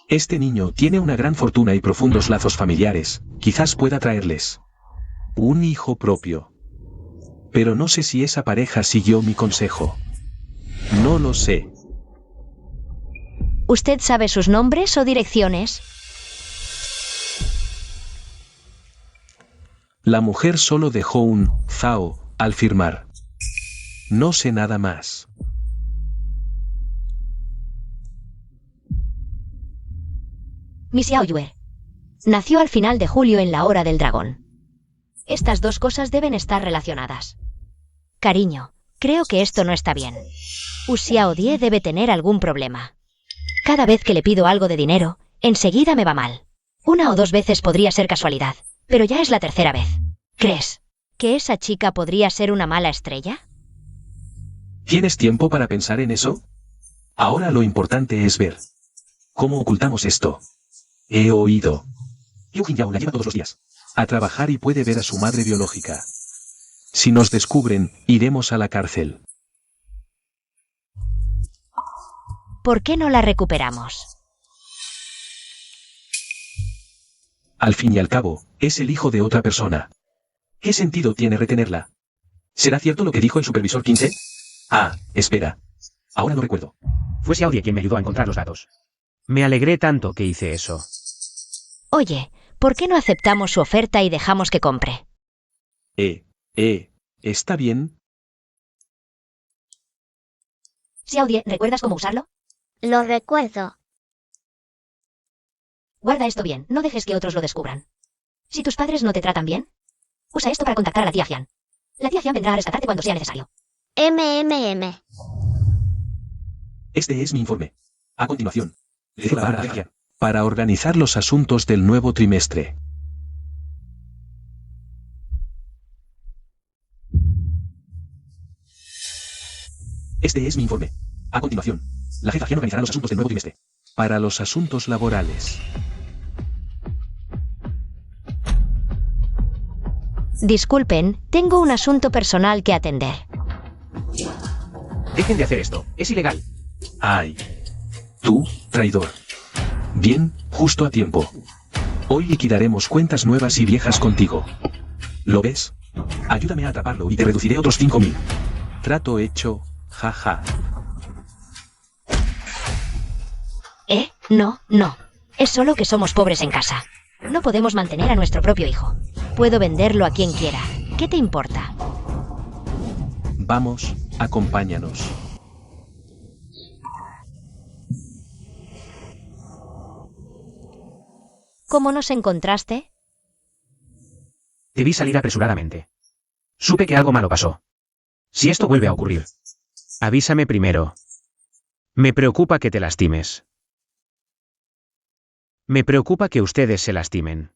Este niño tiene una gran fortuna y profundos lazos familiares, quizás pueda traerles un hijo propio. Pero no sé si esa pareja siguió mi consejo. No lo sé. ¿Usted sabe sus nombres o direcciones? La mujer solo dejó un zao al firmar. No sé nada más. Miss Yaoyue. Nació al final de julio en la hora del dragón. Estas dos cosas deben estar relacionadas. Cariño, creo que esto no está bien. Xiao Die debe tener algún problema. Cada vez que le pido algo de dinero, enseguida me va mal. 1 o 2 veces podría ser casualidad, pero ya es la tercera vez. ¿Crees que esa chica podría ser una mala estrella? ¿Tienes tiempo para pensar en eso? Ahora lo importante es ver cómo ocultamos esto. He oído. Yu Jingyao la lleva todos los días a trabajar y puede ver a su madre biológica. Si nos descubren, iremos a la cárcel. ¿Por qué no la recuperamos? Al fin y al cabo, es el hijo de otra persona. ¿Qué sentido tiene retenerla? ¿Será cierto lo que dijo el supervisor 15? Ah, espera. Ahora lo recuerdo. Fue Xiao Die quien me ayudó a encontrar los datos. Me alegré tanto que hice eso. Oye, ¿por qué no aceptamos su oferta y dejamos que compre? ¿Está bien? Xiao Die, ¿recuerdas cómo usarlo? Lo recuerdo. Guarda esto bien, no dejes que otros lo descubran. Si tus padres no te tratan bien, usa esto para contactar a la tía Jian. La tía Jian vendrá a rescatarte cuando sea necesario. MMM. Este es mi informe. A continuación, le dejo la palabra a la Jian para organizar los asuntos del nuevo trimestre. Este es mi informe. A continuación, la jefa Jian organizará los asuntos del nuevo trimestre. Para los asuntos laborales. Disculpen, tengo un asunto personal que atender. Dejen de hacer esto. Es ilegal. Ay. Tú, traidor. Bien, justo a tiempo. Hoy liquidaremos cuentas nuevas y viejas contigo. ¿Lo ves? Ayúdame a atraparlo y te reduciré otros 5.000. Trato hecho, jaja. No. Es solo que somos pobres en casa. No podemos mantener a nuestro propio hijo. Puedo venderlo a quien quiera. ¿Qué te importa? Vamos, acompáñanos. ¿Cómo nos encontraste? Te vi salir apresuradamente. Supe que algo malo pasó. Si esto vuelve a ocurrir, avísame primero. Me preocupa que te lastimes. Me preocupa que ustedes se lastimen.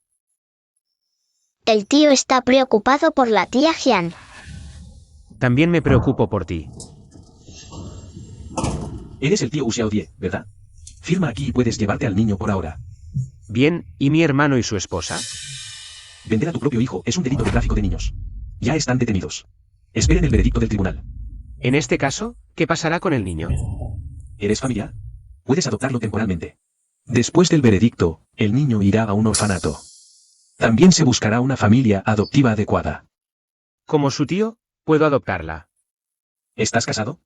El tío está preocupado por la tía Jian. También me preocupo por ti. Eres el tío Xiao Die, ¿verdad? Firma aquí y puedes llevarte al niño por ahora. Bien, ¿y mi hermano y su esposa? Vender a tu propio hijo es un delito de tráfico de niños. Ya están detenidos. Esperen el veredicto del tribunal. En este caso, ¿qué pasará con el niño? ¿Eres familiar? Puedes adoptarlo temporalmente. Después del veredicto, el niño irá a un orfanato. También se buscará una familia adoptiva adecuada. Como su tío, puedo adoptarla. ¿Estás casado?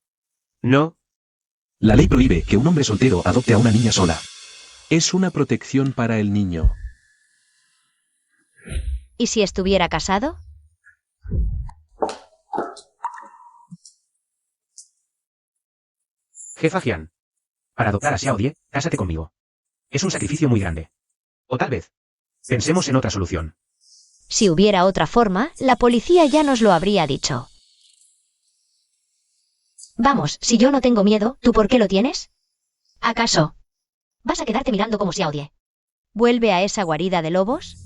No, La ley prohíbe que un hombre soltero adopte a una niña sola. Es una protección para el niño. ¿Y si estuviera casado? jefa Jian. Para adoptar a Xiao Die, cásate conmigo. Es un sacrificio muy grande. O tal vez, pensemos en otra solución. Si hubiera otra forma, la policía ya nos lo habría dicho. Vamos, si yo no tengo miedo, ¿tú por qué lo tienes? ¿Acaso vas a quedarte mirando como Xiao Die? ¿Vuelve a esa guarida de lobos?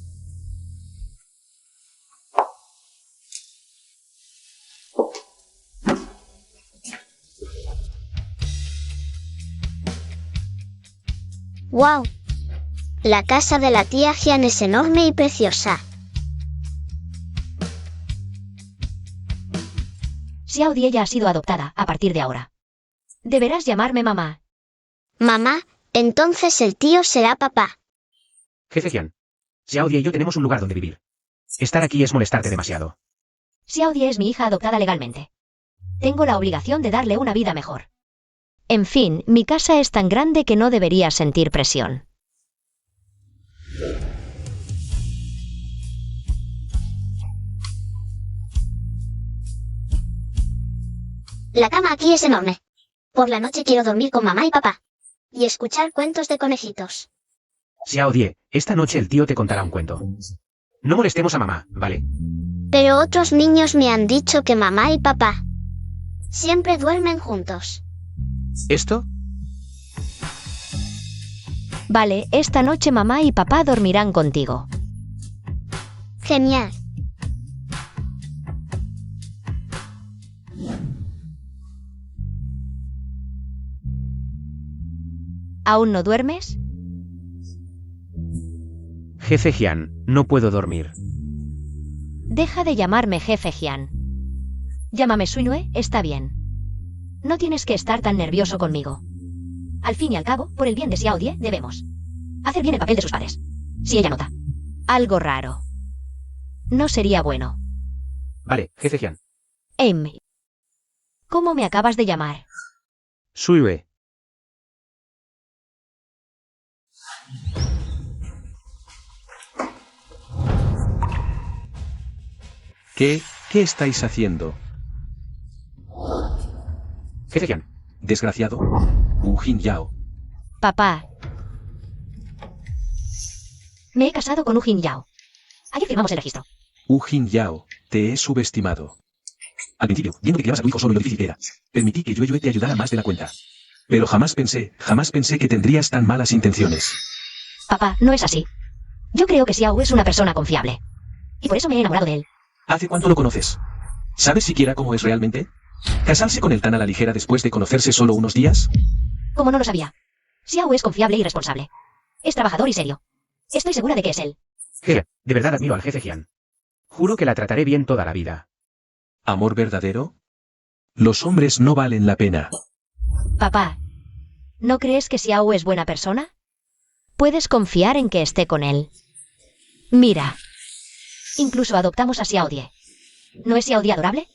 ¡Wow! La casa de la tía Jian es enorme y preciosa. Xiao Die ya ha sido adoptada a partir de ahora. Deberás llamarme mamá. Mamá, entonces el tío será papá. Jefe Jian. Xiao Die y yo tenemos un lugar donde vivir. Estar aquí es molestarte demasiado. Xiao Die es mi hija adoptada legalmente. Tengo la obligación de darle una vida mejor. En fin, mi casa es tan grande que no debería sentir presión. La cama aquí es enorme. Por la noche quiero dormir con mamá y papá. Y escuchar cuentos de conejitos. Xiao Die, esta noche el tío te contará un cuento. No molestemos a mamá, ¿vale? Pero otros niños me han dicho que mamá y papá siempre duermen juntos. ¿Esto? Vale, esta noche mamá y papá dormirán contigo. Genial. ¿Aún no duermes? Jefe Jian, no puedo dormir. Deja de llamarme jefe Jian. Llámame Suinue, está bien. No tienes que estar tan nervioso conmigo. Al fin y al cabo, por el bien de Xiao Die, debemos hacer bien el papel de sus padres. Si ella nota algo raro, no sería bueno. Vale, jefe Jian. Amy, ¿cómo me acabas de llamar? Suiwe. ¿Qué estáis haciendo? Jefe Jian. Desgraciado. Jin Yao. Papá. Me he casado con Jin Yao. Ayer firmamos el registro. Jin Yao, te he subestimado. Al principio, viendo que criabas a tu hijo solo y lo difícil que era, permití que Yue te ayudara más de la cuenta. Pero jamás pensé que tendrías tan malas intenciones. Papá, no es así. Yo creo que Xiao es una persona confiable. Y por eso me he enamorado de él. ¿Hace cuánto lo conoces? ¿Sabes siquiera cómo es realmente? ¿Casarse con él tan a la ligera después de conocerse solo unos días? Como no lo sabía. Xiao es confiable y responsable. Es trabajador y serio. Estoy segura de que es él. Jefe, de verdad admiro al jefe Jian. Juro que la trataré bien toda la vida. ¿Amor verdadero? Los hombres no valen la pena. Papá, ¿no crees que Xiao es buena persona? Puedes confiar en que esté con él. Mira. Incluso adoptamos a Xiao Die. ¿No es Xiao Die adorable?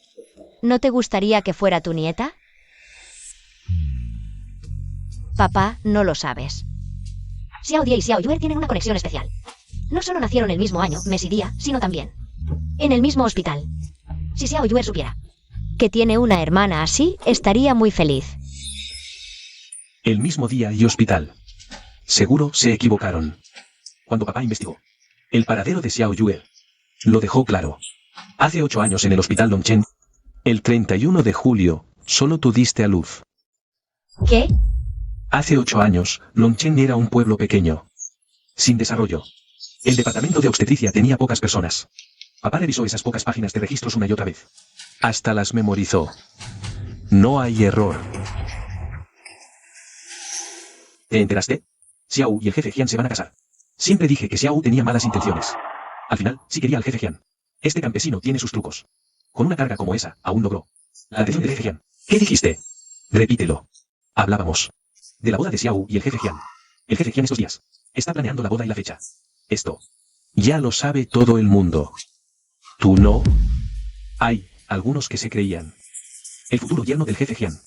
¿No te gustaría que fuera tu nieta? Papá, no lo sabes. Xiao Die y Xiao Yue tienen una conexión especial. No solo nacieron el mismo año, mes y día, sino también en el mismo hospital. Si Xiao Yue supiera que tiene una hermana así, estaría muy feliz. El mismo día y hospital. Seguro se equivocaron. Cuando papá investigó el paradero de Xiao Yue, lo dejó claro. Hace 8 años en el hospital Longchen, el 31 de julio, solo tú diste a luz. ¿Qué? Hace 8 años, Longchen era un pueblo pequeño, sin desarrollo. El departamento de obstetricia tenía pocas personas. Papá revisó esas pocas páginas de registros una y otra vez. Hasta las memorizó. No hay error. ¿Te enteraste? Xiao y el jefe Jian se van a casar. Siempre dije que Xiao tenía malas intenciones. Al final, sí quería al jefe Jian. Este campesino tiene sus trucos. Con una carga como esa, aún logró la atención del jefe Jian. ¿Qué dijiste? Repítelo. Hablábamos de la boda de Xiao y el jefe Jian. El jefe Jian estos días está planeando la boda y la fecha. Esto ya lo sabe todo el mundo. ¿Tú no? Hay algunos que se creían el futuro yerno del jefe Jian.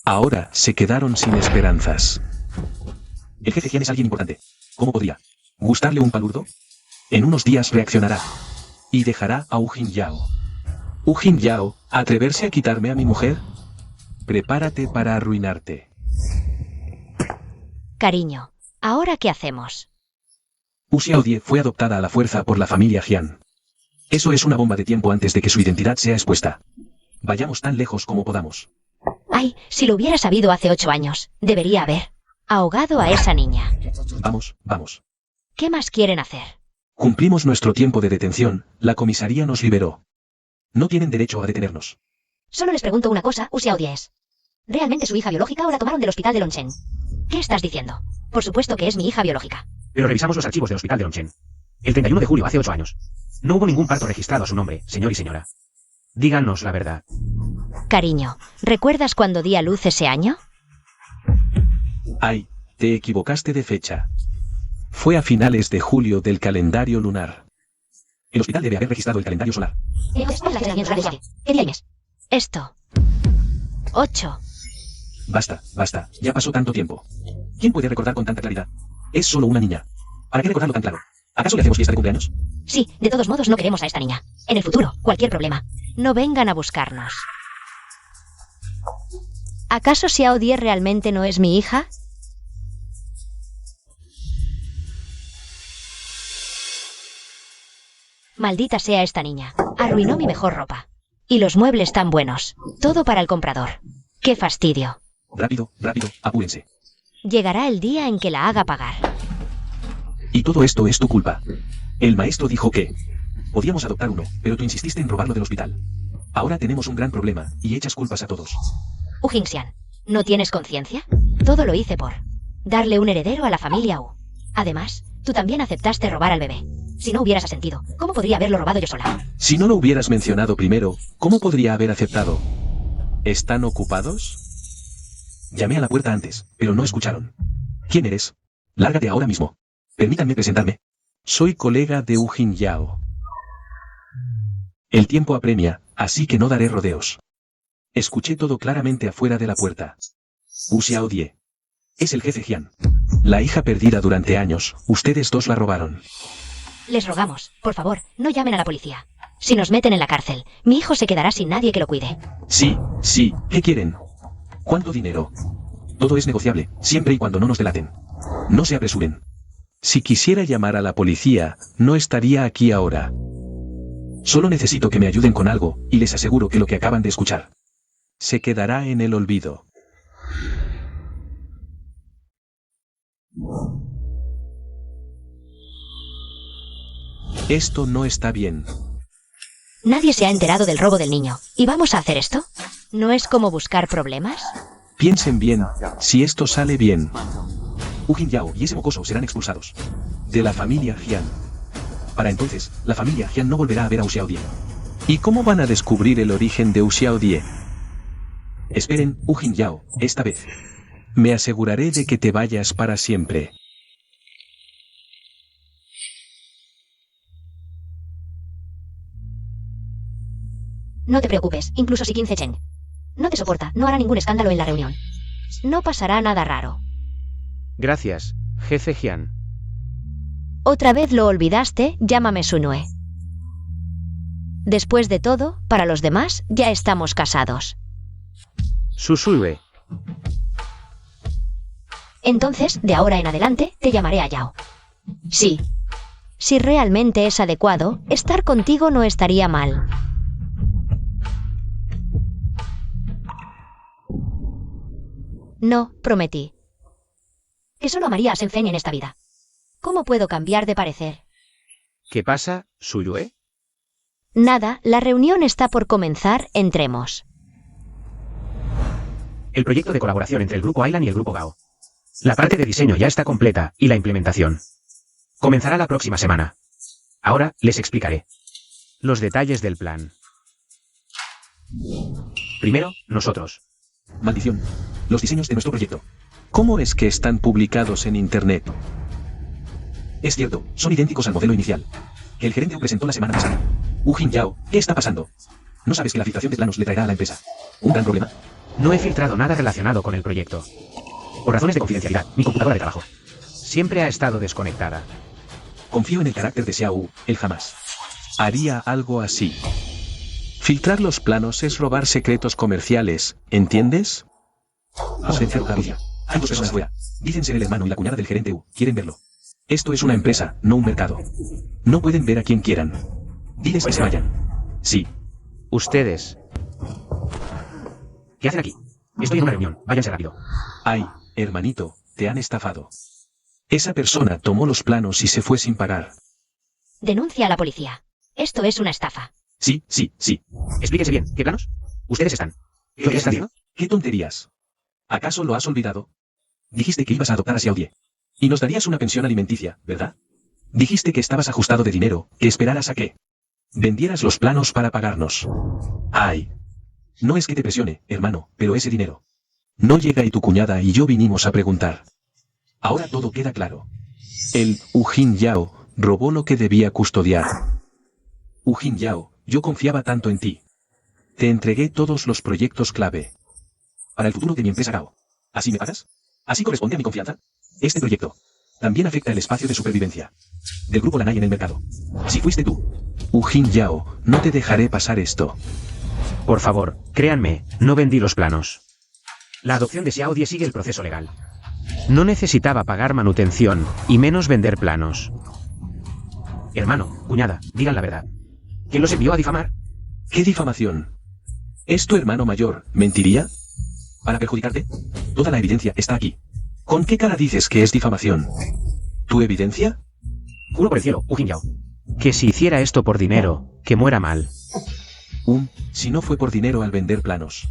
Ahora se quedaron sin esperanzas. El jefe Jian es alguien importante. ¿Cómo podría gustarle un palurdo? En unos días reaccionará y dejará a Jin Yao. Jin Yao, ¿atreverse a quitarme a mi mujer? Prepárate para arruinarte. Cariño, ¿ahora qué hacemos? Xiao Die fue adoptada a la fuerza por la familia Jian. Eso es una bomba de tiempo antes de que su identidad sea expuesta. Vayamos tan lejos como podamos. Ay, si lo hubiera sabido hace 8 años, debería haber ahogado a esa niña. Vamos. ¿Qué más quieren hacer? Cumplimos nuestro tiempo de detención, la comisaría nos liberó. No tienen derecho a detenernos. Solo les pregunto una cosa, Xiao Die es ¿realmente su hija biológica o la tomaron del hospital de Longchen? ¿Qué estás diciendo? Por supuesto que es mi hija biológica. Pero revisamos los archivos del hospital de Longchen. El 31 de julio, hace 8 años. No hubo ningún parto registrado a su nombre, señor y señora. Díganos la verdad. Cariño, ¿recuerdas cuando di a luz ese año? Ay, te equivocaste de fecha. Fue a finales de julio del calendario lunar. El hospital debe haber registrado el calendario solar. ¿Qué día y mes? Esto. 8. Basta, basta, ya pasó tanto tiempo. ¿Quién puede recordar con tanta claridad? Es solo una niña. ¿Para qué recordarlo tan claro? ¿Acaso le hacemos fiesta de cumpleaños? Sí, de todos modos no queremos a esta niña. En el futuro, cualquier problema. No vengan a buscarnos. ¿Acaso Xiao Die realmente no es mi hija? Maldita sea esta niña. Arruinó mi mejor ropa. Y los muebles tan buenos. Todo para el comprador. ¡Qué fastidio! Rápido, rápido, apúrense. Llegará el día en que la haga pagar. Y todo esto es tu culpa. El maestro dijo que podíamos adoptar uno, pero tú insististe en robarlo del hospital. Ahora tenemos un gran problema, y echas culpas a todos. Wu Jingxian, ¿no tienes conciencia? Todo lo hice por darle un heredero a la familia Wu. Además, tú también aceptaste robar al bebé. Si no hubieras asentido, ¿cómo podría haberlo robado yo sola? Si no lo hubieras mencionado primero, ¿cómo podría haber aceptado? ¿Están ocupados? Llamé a la puerta antes, pero no escucharon. ¿Quién eres? Lárgate ahora mismo. Permítanme presentarme. Soy colega de Wu Jingyao. El tiempo apremia, así que no daré rodeos. Escuché todo claramente afuera de la puerta. Wu Xiaodie. Es el jefe Jian. La hija perdida durante años, ustedes dos la robaron. Les rogamos, por favor, no llamen a la policía. Si nos meten en la cárcel, mi hijo se quedará sin nadie que lo cuide. Sí, sí, ¿qué quieren? ¿Cuánto dinero? Todo es negociable, siempre y cuando no nos delaten. No se apresuren. Si quisiera llamar a la policía, no estaría aquí ahora. Solo necesito que me ayuden con algo, y les aseguro que lo que acaban de escuchar se quedará en el olvido. Esto no está bien. Nadie se ha enterado del robo del niño. ¿Y vamos a hacer esto? ¿No es como buscar problemas? Piensen bien, si esto sale bien. Wu Jingyao y ese mocoso serán expulsados de la familia Jian. Para entonces, la familia Jian no volverá a ver a Wu Xiaodie. ¿Y cómo van a descubrir el origen de Wu Xiaodie? Esperen, Wu Jingyao, esta vez. Me aseguraré de que te vayas para siempre. No te preocupes, incluso si 15 Chen no te soporta, no hará ningún escándalo en la reunión. No pasará nada raro. Gracias, jefe Jian. Otra vez lo olvidaste, llámame Sunue. Después de todo, para los demás, ya estamos casados. Susue. Entonces, de ahora en adelante, te llamaré a Yao. Sí. Si realmente es adecuado, estar contigo no estaría mal. No, prometí. Que solo amaría a Senfeng en esta vida. ¿Cómo puedo cambiar de parecer? ¿Qué pasa, Suyue? Nada, la reunión está por comenzar, entremos. El proyecto de colaboración entre el Grupo Island y el Grupo Gao. La parte de diseño ya está completa, y la implementación comenzará la próxima semana. Ahora, les explicaré los detalles del plan. Primero, nosotros. Maldición. Los diseños de nuestro proyecto. ¿Cómo es que están publicados en Internet? Es cierto, son idénticos al modelo inicial que el gerente presentó la semana pasada. Wu Jingyao, ¿qué está pasando? ¿No sabes que la filtración de planos le traerá a la empresa un gran problema? No he filtrado nada relacionado con el proyecto. Por razones de confidencialidad, mi computadora de trabajo siempre ha estado desconectada. Confío en el carácter de Xiao, él jamás haría algo así. Filtrar los planos es robar secretos comerciales, ¿entiendes? Silencio, Javier. Hay dos personas fuera. Dicen ser el hermano y la cuñada del gerente Wu. Quieren verlo. Esto es una empresa, no un mercado. No pueden ver a quien quieran. Diles que se vayan. Sí. Ustedes. ¿Qué hacen aquí? Estoy en una reunión. Váyanse rápido. Ay, hermanito, te han estafado. Esa persona tomó los planos y se fue sin pagar. Denuncia a la policía. Esto es una estafa. Sí, sí, sí. Explíquense bien. ¿Qué planos? Ustedes están. ¿Qué está haciendo? ¿Qué tonterías? ¿Acaso lo has olvidado? Dijiste que ibas a adoptar a Xiaodie. Y nos darías una pensión alimenticia, ¿verdad? Dijiste que estabas ajustado de dinero, que esperaras a que vendieras los planos para pagarnos. Ay. No es que te presione, hermano, pero ese dinero no llega y tu cuñada y yo vinimos a preguntar. Ahora todo queda claro. El Ujin Yao robó lo que debía custodiar. Ujin Yao, yo confiaba tanto en ti. Te entregué todos los proyectos clave para el futuro de mi empresa Gao. ¿Así me pagas? ¿Así corresponde a mi confianza? Este proyecto también afecta el espacio de supervivencia del grupo Lanai en el mercado. Si fuiste tú, Ujin Yao, no te dejaré pasar esto. Por favor, créanme, no vendí los planos. La adopción de Xiaodie sigue el proceso legal. No necesitaba pagar manutención, y menos vender planos. Hermano, cuñada, digan la verdad. ¿Quién los envió a difamar? ¿Qué difamación? ¿Es tu hermano mayor? ¿Mentiría? ¿Para perjudicarte? Toda la evidencia está aquí. ¿Con qué cara dices que es difamación? ¿Tu evidencia? Juro por el cielo, Ujin Yao, que si hiciera esto por dinero, que muera mal. Si no fue por dinero al vender planos.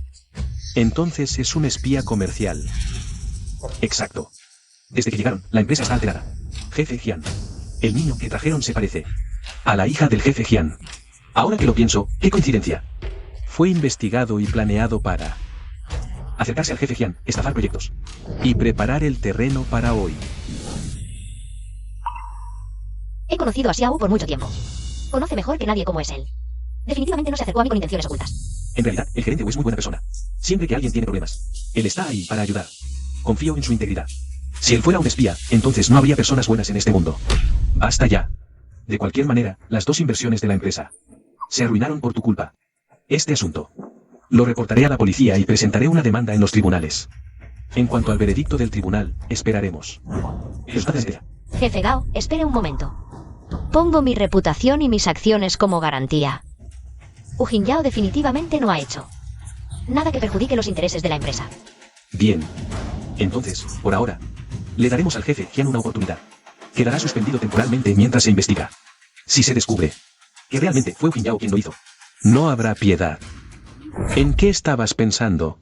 Entonces es un espía comercial. Exacto. Desde que llegaron, la empresa está alterada. Jefe Jian. El niño que trajeron se parece a la hija del jefe Jian. Ahora que lo pienso, qué coincidencia. Fue investigado y planeado para acercarse al jefe Jian, estafar proyectos y preparar el terreno para hoy. He conocido a Xiao por mucho tiempo. Conoce mejor que nadie cómo es él. Definitivamente no se acercó a mí con intenciones ocultas. En realidad, el gerente Wu es muy buena persona. Siempre que alguien tiene problemas, él está ahí para ayudar. Confío en su integridad. Si él fuera un espía, entonces no habría personas buenas en este mundo. Basta ya. De cualquier manera, las 2 inversiones de la empresa se arruinaron por tu culpa. Este asunto lo reportaré a la policía y presentaré una demanda en los tribunales. En cuanto al veredicto del tribunal, esperaremos. Jefe Gao, espere un momento. Pongo mi reputación y mis acciones como garantía. Ujin Yao definitivamente no ha hecho nada que perjudique los intereses de la empresa. Bien. Entonces, por ahora, le daremos al jefe Jian una oportunidad. Quedará suspendido temporalmente mientras se investiga. Si se descubre que realmente fue Ujin Yao quien lo hizo, no habrá piedad. ¿En qué estabas pensando?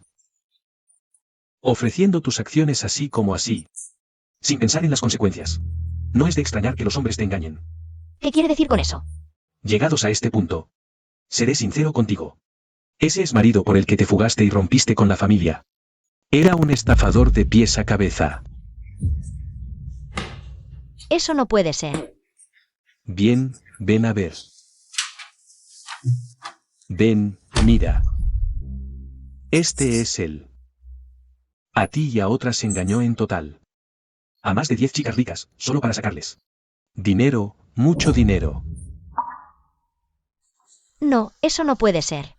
Ofreciendo tus acciones así como así, sin pensar en las consecuencias. No es de extrañar que los hombres te engañen. ¿Qué quiere decir con eso? Llegados a este punto, seré sincero contigo. Ese es marido por el que te fugaste y rompiste con la familia. Era un estafador de pies a cabeza. Eso no puede ser. Bien, ven a ver. Ven, mira. Este es él. A ti y a otras engañó en total. A más de 10 chicas ricas, solo para sacarles dinero, mucho dinero. No, eso no puede ser.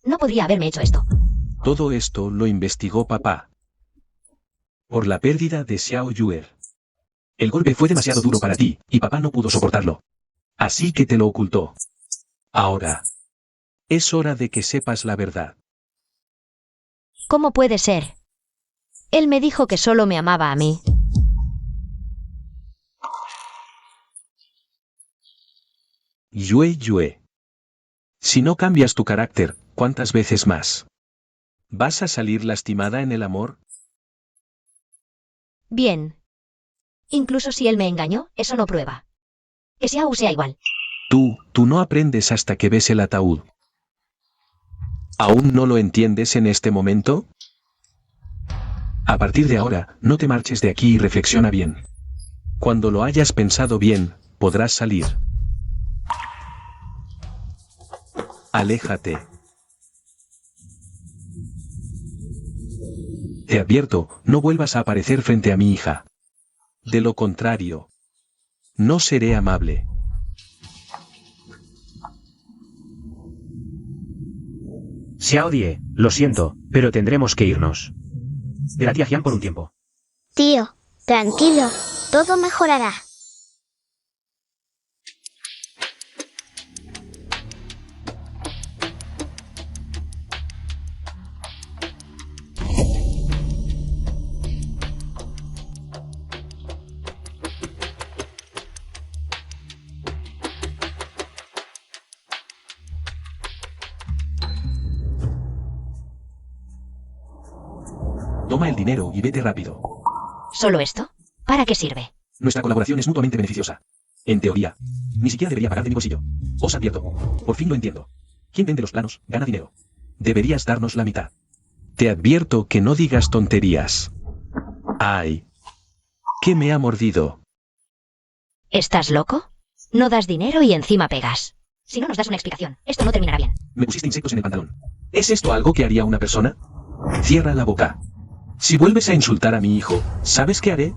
No podría haberme hecho esto. Todo esto lo investigó papá. Por la pérdida de Xiao Yuer. El golpe fue demasiado duro para ti, y papá no pudo soportarlo. Así que te lo ocultó. Ahora, es hora de que sepas la verdad. ¿Cómo puede ser? Él me dijo que solo me amaba a mí. Yue. Si no cambias tu carácter, ¿cuántas veces más vas a salir lastimada en el amor? Bien. Incluso si él me engañó, eso no prueba que Xiao sea igual. Tú no aprendes hasta que ves el ataúd. ¿Aún no lo entiendes en este momento? A partir de ahora, no te marches de aquí y reflexiona bien. Cuando lo hayas pensado bien, podrás salir. Aléjate. Te advierto, no vuelvas a aparecer frente a mi hija. De lo contrario, no seré amable. Xiaodie, lo siento, pero tendremos que irnos de la tía Jian por un tiempo. Tío, tranquilo, todo mejorará. Toma el dinero y vete rápido. ¿Solo esto? ¿Para qué sirve? Nuestra colaboración es mutuamente beneficiosa. En teoría, ni siquiera debería pagar de mi bolsillo. Os advierto. Por fin lo entiendo. Quien vende los planos, gana dinero. Deberías darnos la mitad. Te advierto que no digas tonterías. ¡Ay! ¿Qué me ha mordido? ¿Estás loco? No das dinero y encima pegas. Si no nos das una explicación, esto no terminará bien. Me pusiste insectos en el pantalón. ¿Es esto algo que haría una persona? Cierra la boca. Si vuelves a insultar a mi hijo, ¿sabes qué haré?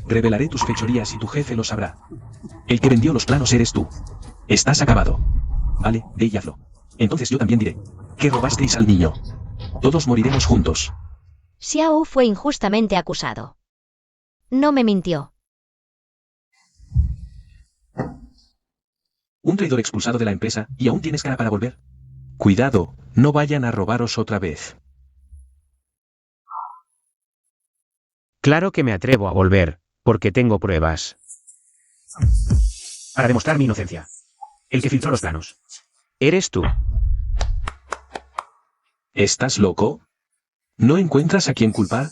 Revelaré tus fechorías y tu jefe lo sabrá. El que vendió los planos eres tú. Estás acabado. Vale, ve y hazlo. Entonces yo también diré que robasteis al niño. Todos moriremos juntos. Xiao fue injustamente acusado. No me mintió. Un traidor expulsado de la empresa y aún tienes cara para volver. Cuidado, no vayan a robaros otra vez. Claro que me atrevo a volver, porque tengo pruebas. Para demostrar mi inocencia. El que filtró los planos. Eres tú. ¿Estás loco? ¿No encuentras a quién culpar?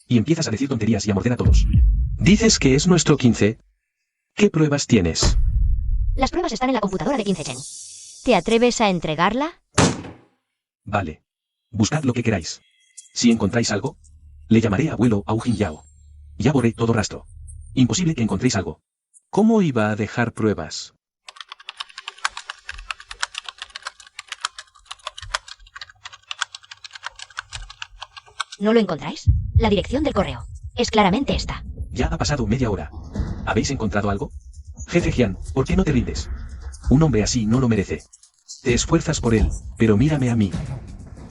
Y empiezas a decir tonterías y a morder a todos. Dices que es nuestro 15. ¿Qué pruebas tienes? Las pruebas están en la computadora de 15 Chen. ¿Te atreves a entregarla? Vale. Buscad lo que queráis. Si encontráis algo, le llamaré abuelo a Ujin Yao. Ya borré todo rastro. Imposible que encontréis algo. ¿Cómo iba a dejar pruebas? ¿No lo encontráis? La dirección del correo. Es claramente esta. Ya ha pasado media hora. ¿Habéis encontrado algo? Jefe Jian, ¿por qué no te rindes? Un hombre así no lo merece. Te esfuerzas por él, pero mírame a mí.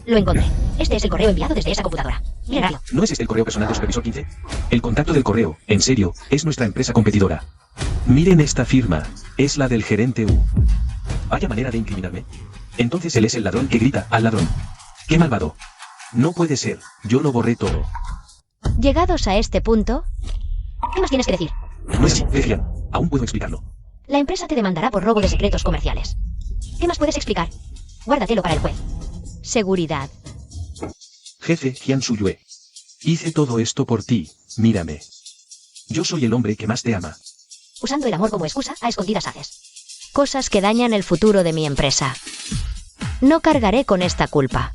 Lo encontré. Este es el correo enviado desde esa computadora. Mírenlo. ¿No es este el correo personal del supervisor 15? El contacto del correo, en serio, es nuestra empresa competidora. Miren esta firma, es la del gerente U. ¿Vaya manera de incriminarme? Entonces él es el ladrón que grita al ladrón. ¡Qué malvado! No puede ser, yo lo borré todo. Llegados a este punto, ¿qué más tienes que decir? No es así, jefe Jian, aún puedo explicarlo. La empresa te demandará por robo de secretos comerciales. ¿Qué más puedes explicar? Guárdatelo para el juez. Seguridad. Jefe Jian Suyue. Hice todo esto por ti, mírame. Yo soy el hombre que más te ama. Usando el amor como excusa, a escondidas haces cosas que dañan el futuro de mi empresa. No cargaré con esta culpa.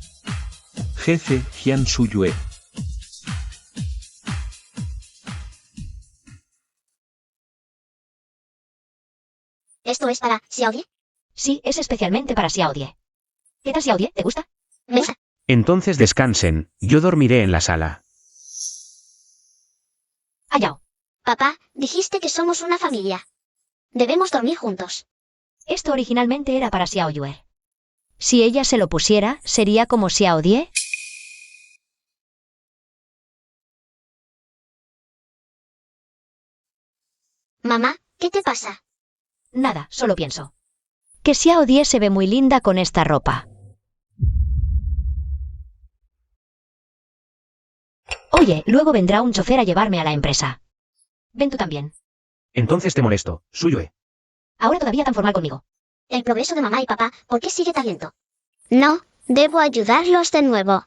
Jefe Jian Suyue. ¿Esto es para Xiaodie? Sí, es especialmente para Xiaodie. ¿Qué tal Xiaodie? ¿Te gusta? Me gusta. Entonces descansen, yo dormiré en la sala. Ayao. Papá, dijiste que somos una familia. Debemos dormir juntos. Esto originalmente era para Xiaoyue. Si ella se lo pusiera, ¿sería como Xiaodie? Mamá, ¿qué te pasa? Nada, solo pienso que Xiaodie se ve muy linda con esta ropa. Oye, luego vendrá un chofer a llevarme a la empresa. Ven tú también. Entonces te molesto, Suyue. Ahora todavía tan formal conmigo. El progreso de mamá y papá, ¿por qué sigue tan lento? No, debo ayudarlos de nuevo.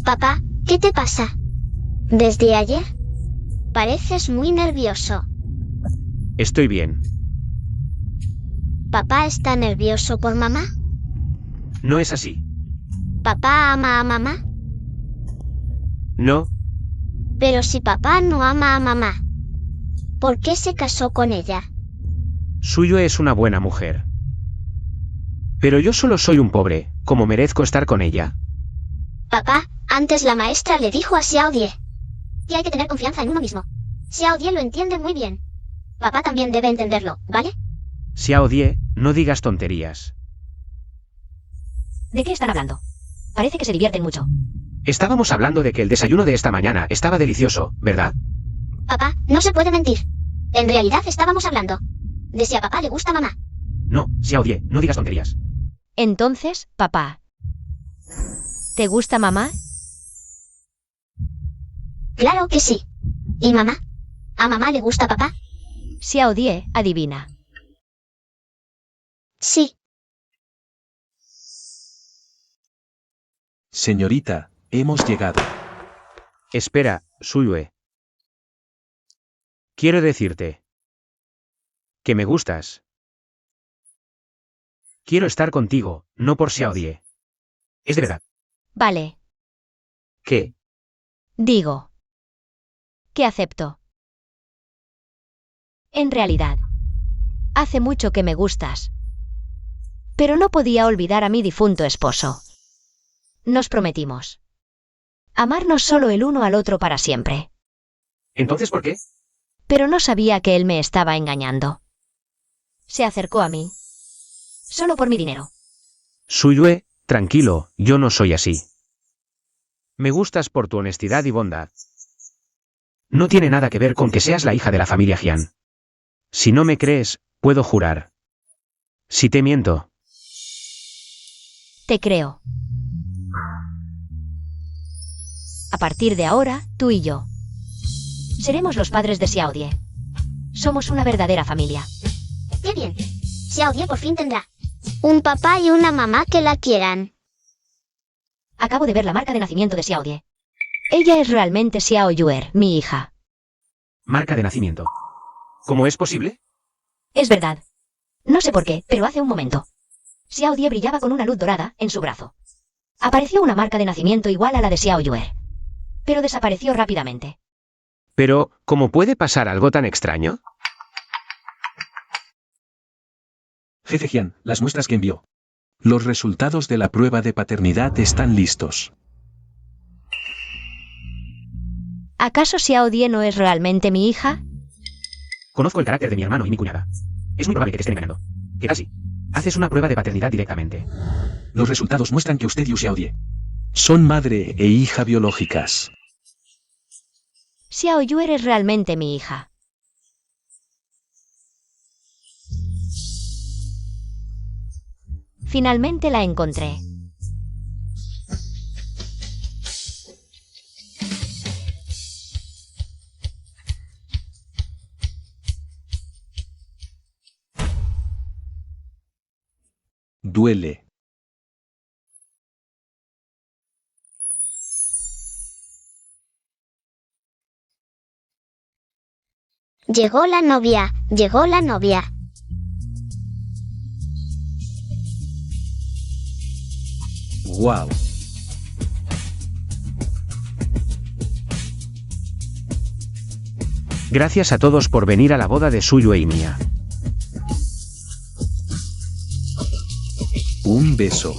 Papá, ¿qué te pasa? ¿Desde ayer? Pareces muy nervioso. Estoy bien. ¿Papá está nervioso por mamá? No es así. ¿Papá ama a mamá? No, Pero si papá no ama a mamá, ¿por qué se casó con ella? Suyue es una buena mujer. Pero yo solo soy un pobre, como merezco estar con ella. Papá, antes la maestra le dijo a Xiaodie que hay que tener confianza en uno mismo. Xiaodie lo entiende muy bien. Papá también debe entenderlo, ¿vale? Xiaodie, no digas tonterías. ¿De qué están hablando? Parece que se divierten mucho. Estábamos hablando de que el desayuno de esta mañana estaba delicioso, ¿verdad? Papá, no se puede mentir. En realidad estábamos hablando de si a papá le gusta mamá. No, Xiaodie, no digas tonterías. Entonces, papá. ¿Te gusta mamá? Claro que sí. ¿Y mamá? ¿A mamá le gusta papá? Xiaodie adivina. Sí. Señorita, hemos llegado. Espera, Suyue. Quiero decirte que me gustas. Quiero estar contigo, no por Xiaodie. Es de verdad. Vale, ¿Qué? digo. Que acepto. En realidad, hace mucho que me gustas. Pero no podía olvidar a mi difunto esposo. Nos prometimos amarnos solo el uno al otro para siempre. ¿Entonces por qué? Pero no sabía que él me estaba engañando. Se acercó a mí solo por mi dinero. Suyue, tranquilo, yo no soy así. Me gustas por tu honestidad y bondad. No tiene nada que ver con que seas la hija de la familia Jian. Si no me crees, puedo jurar. Si te miento. Te creo. A partir de ahora, tú y yo seremos los padres de Xiaodie. Somos una verdadera familia. ¡Qué bien! Xiaodie por fin tendrá un papá y una mamá que la quieran. Acabo de ver la marca de nacimiento de Xiaodie. Ella es realmente Xiao Yuer, mi hija. Marca de nacimiento. ¿Cómo es posible? Es verdad. No sé por qué, pero hace un momento Xiaodie brillaba con una luz dorada en su brazo. Apareció una marca de nacimiento igual a la de Xiao Yuer, pero desapareció rápidamente. Pero, ¿cómo puede pasar algo tan extraño? Jefe Jian, las muestras que envió. Los resultados de la prueba de paternidad están listos. ¿Acaso Xiaodie no es realmente mi hija? Conozco el carácter de mi hermano y mi cuñada. Es muy probable que te estén engañando. ¿Qué tal si haces una prueba de paternidad directamente? Los resultados muestran que usted y Xiaodie son madre e hija biológicas. Xiao Yuer es realmente mi hija. Finalmente la encontré. Duele. Llegó la novia, llegó la novia. ¡Wow! Gracias a todos por venir a la boda de Suyue y mía. Un beso.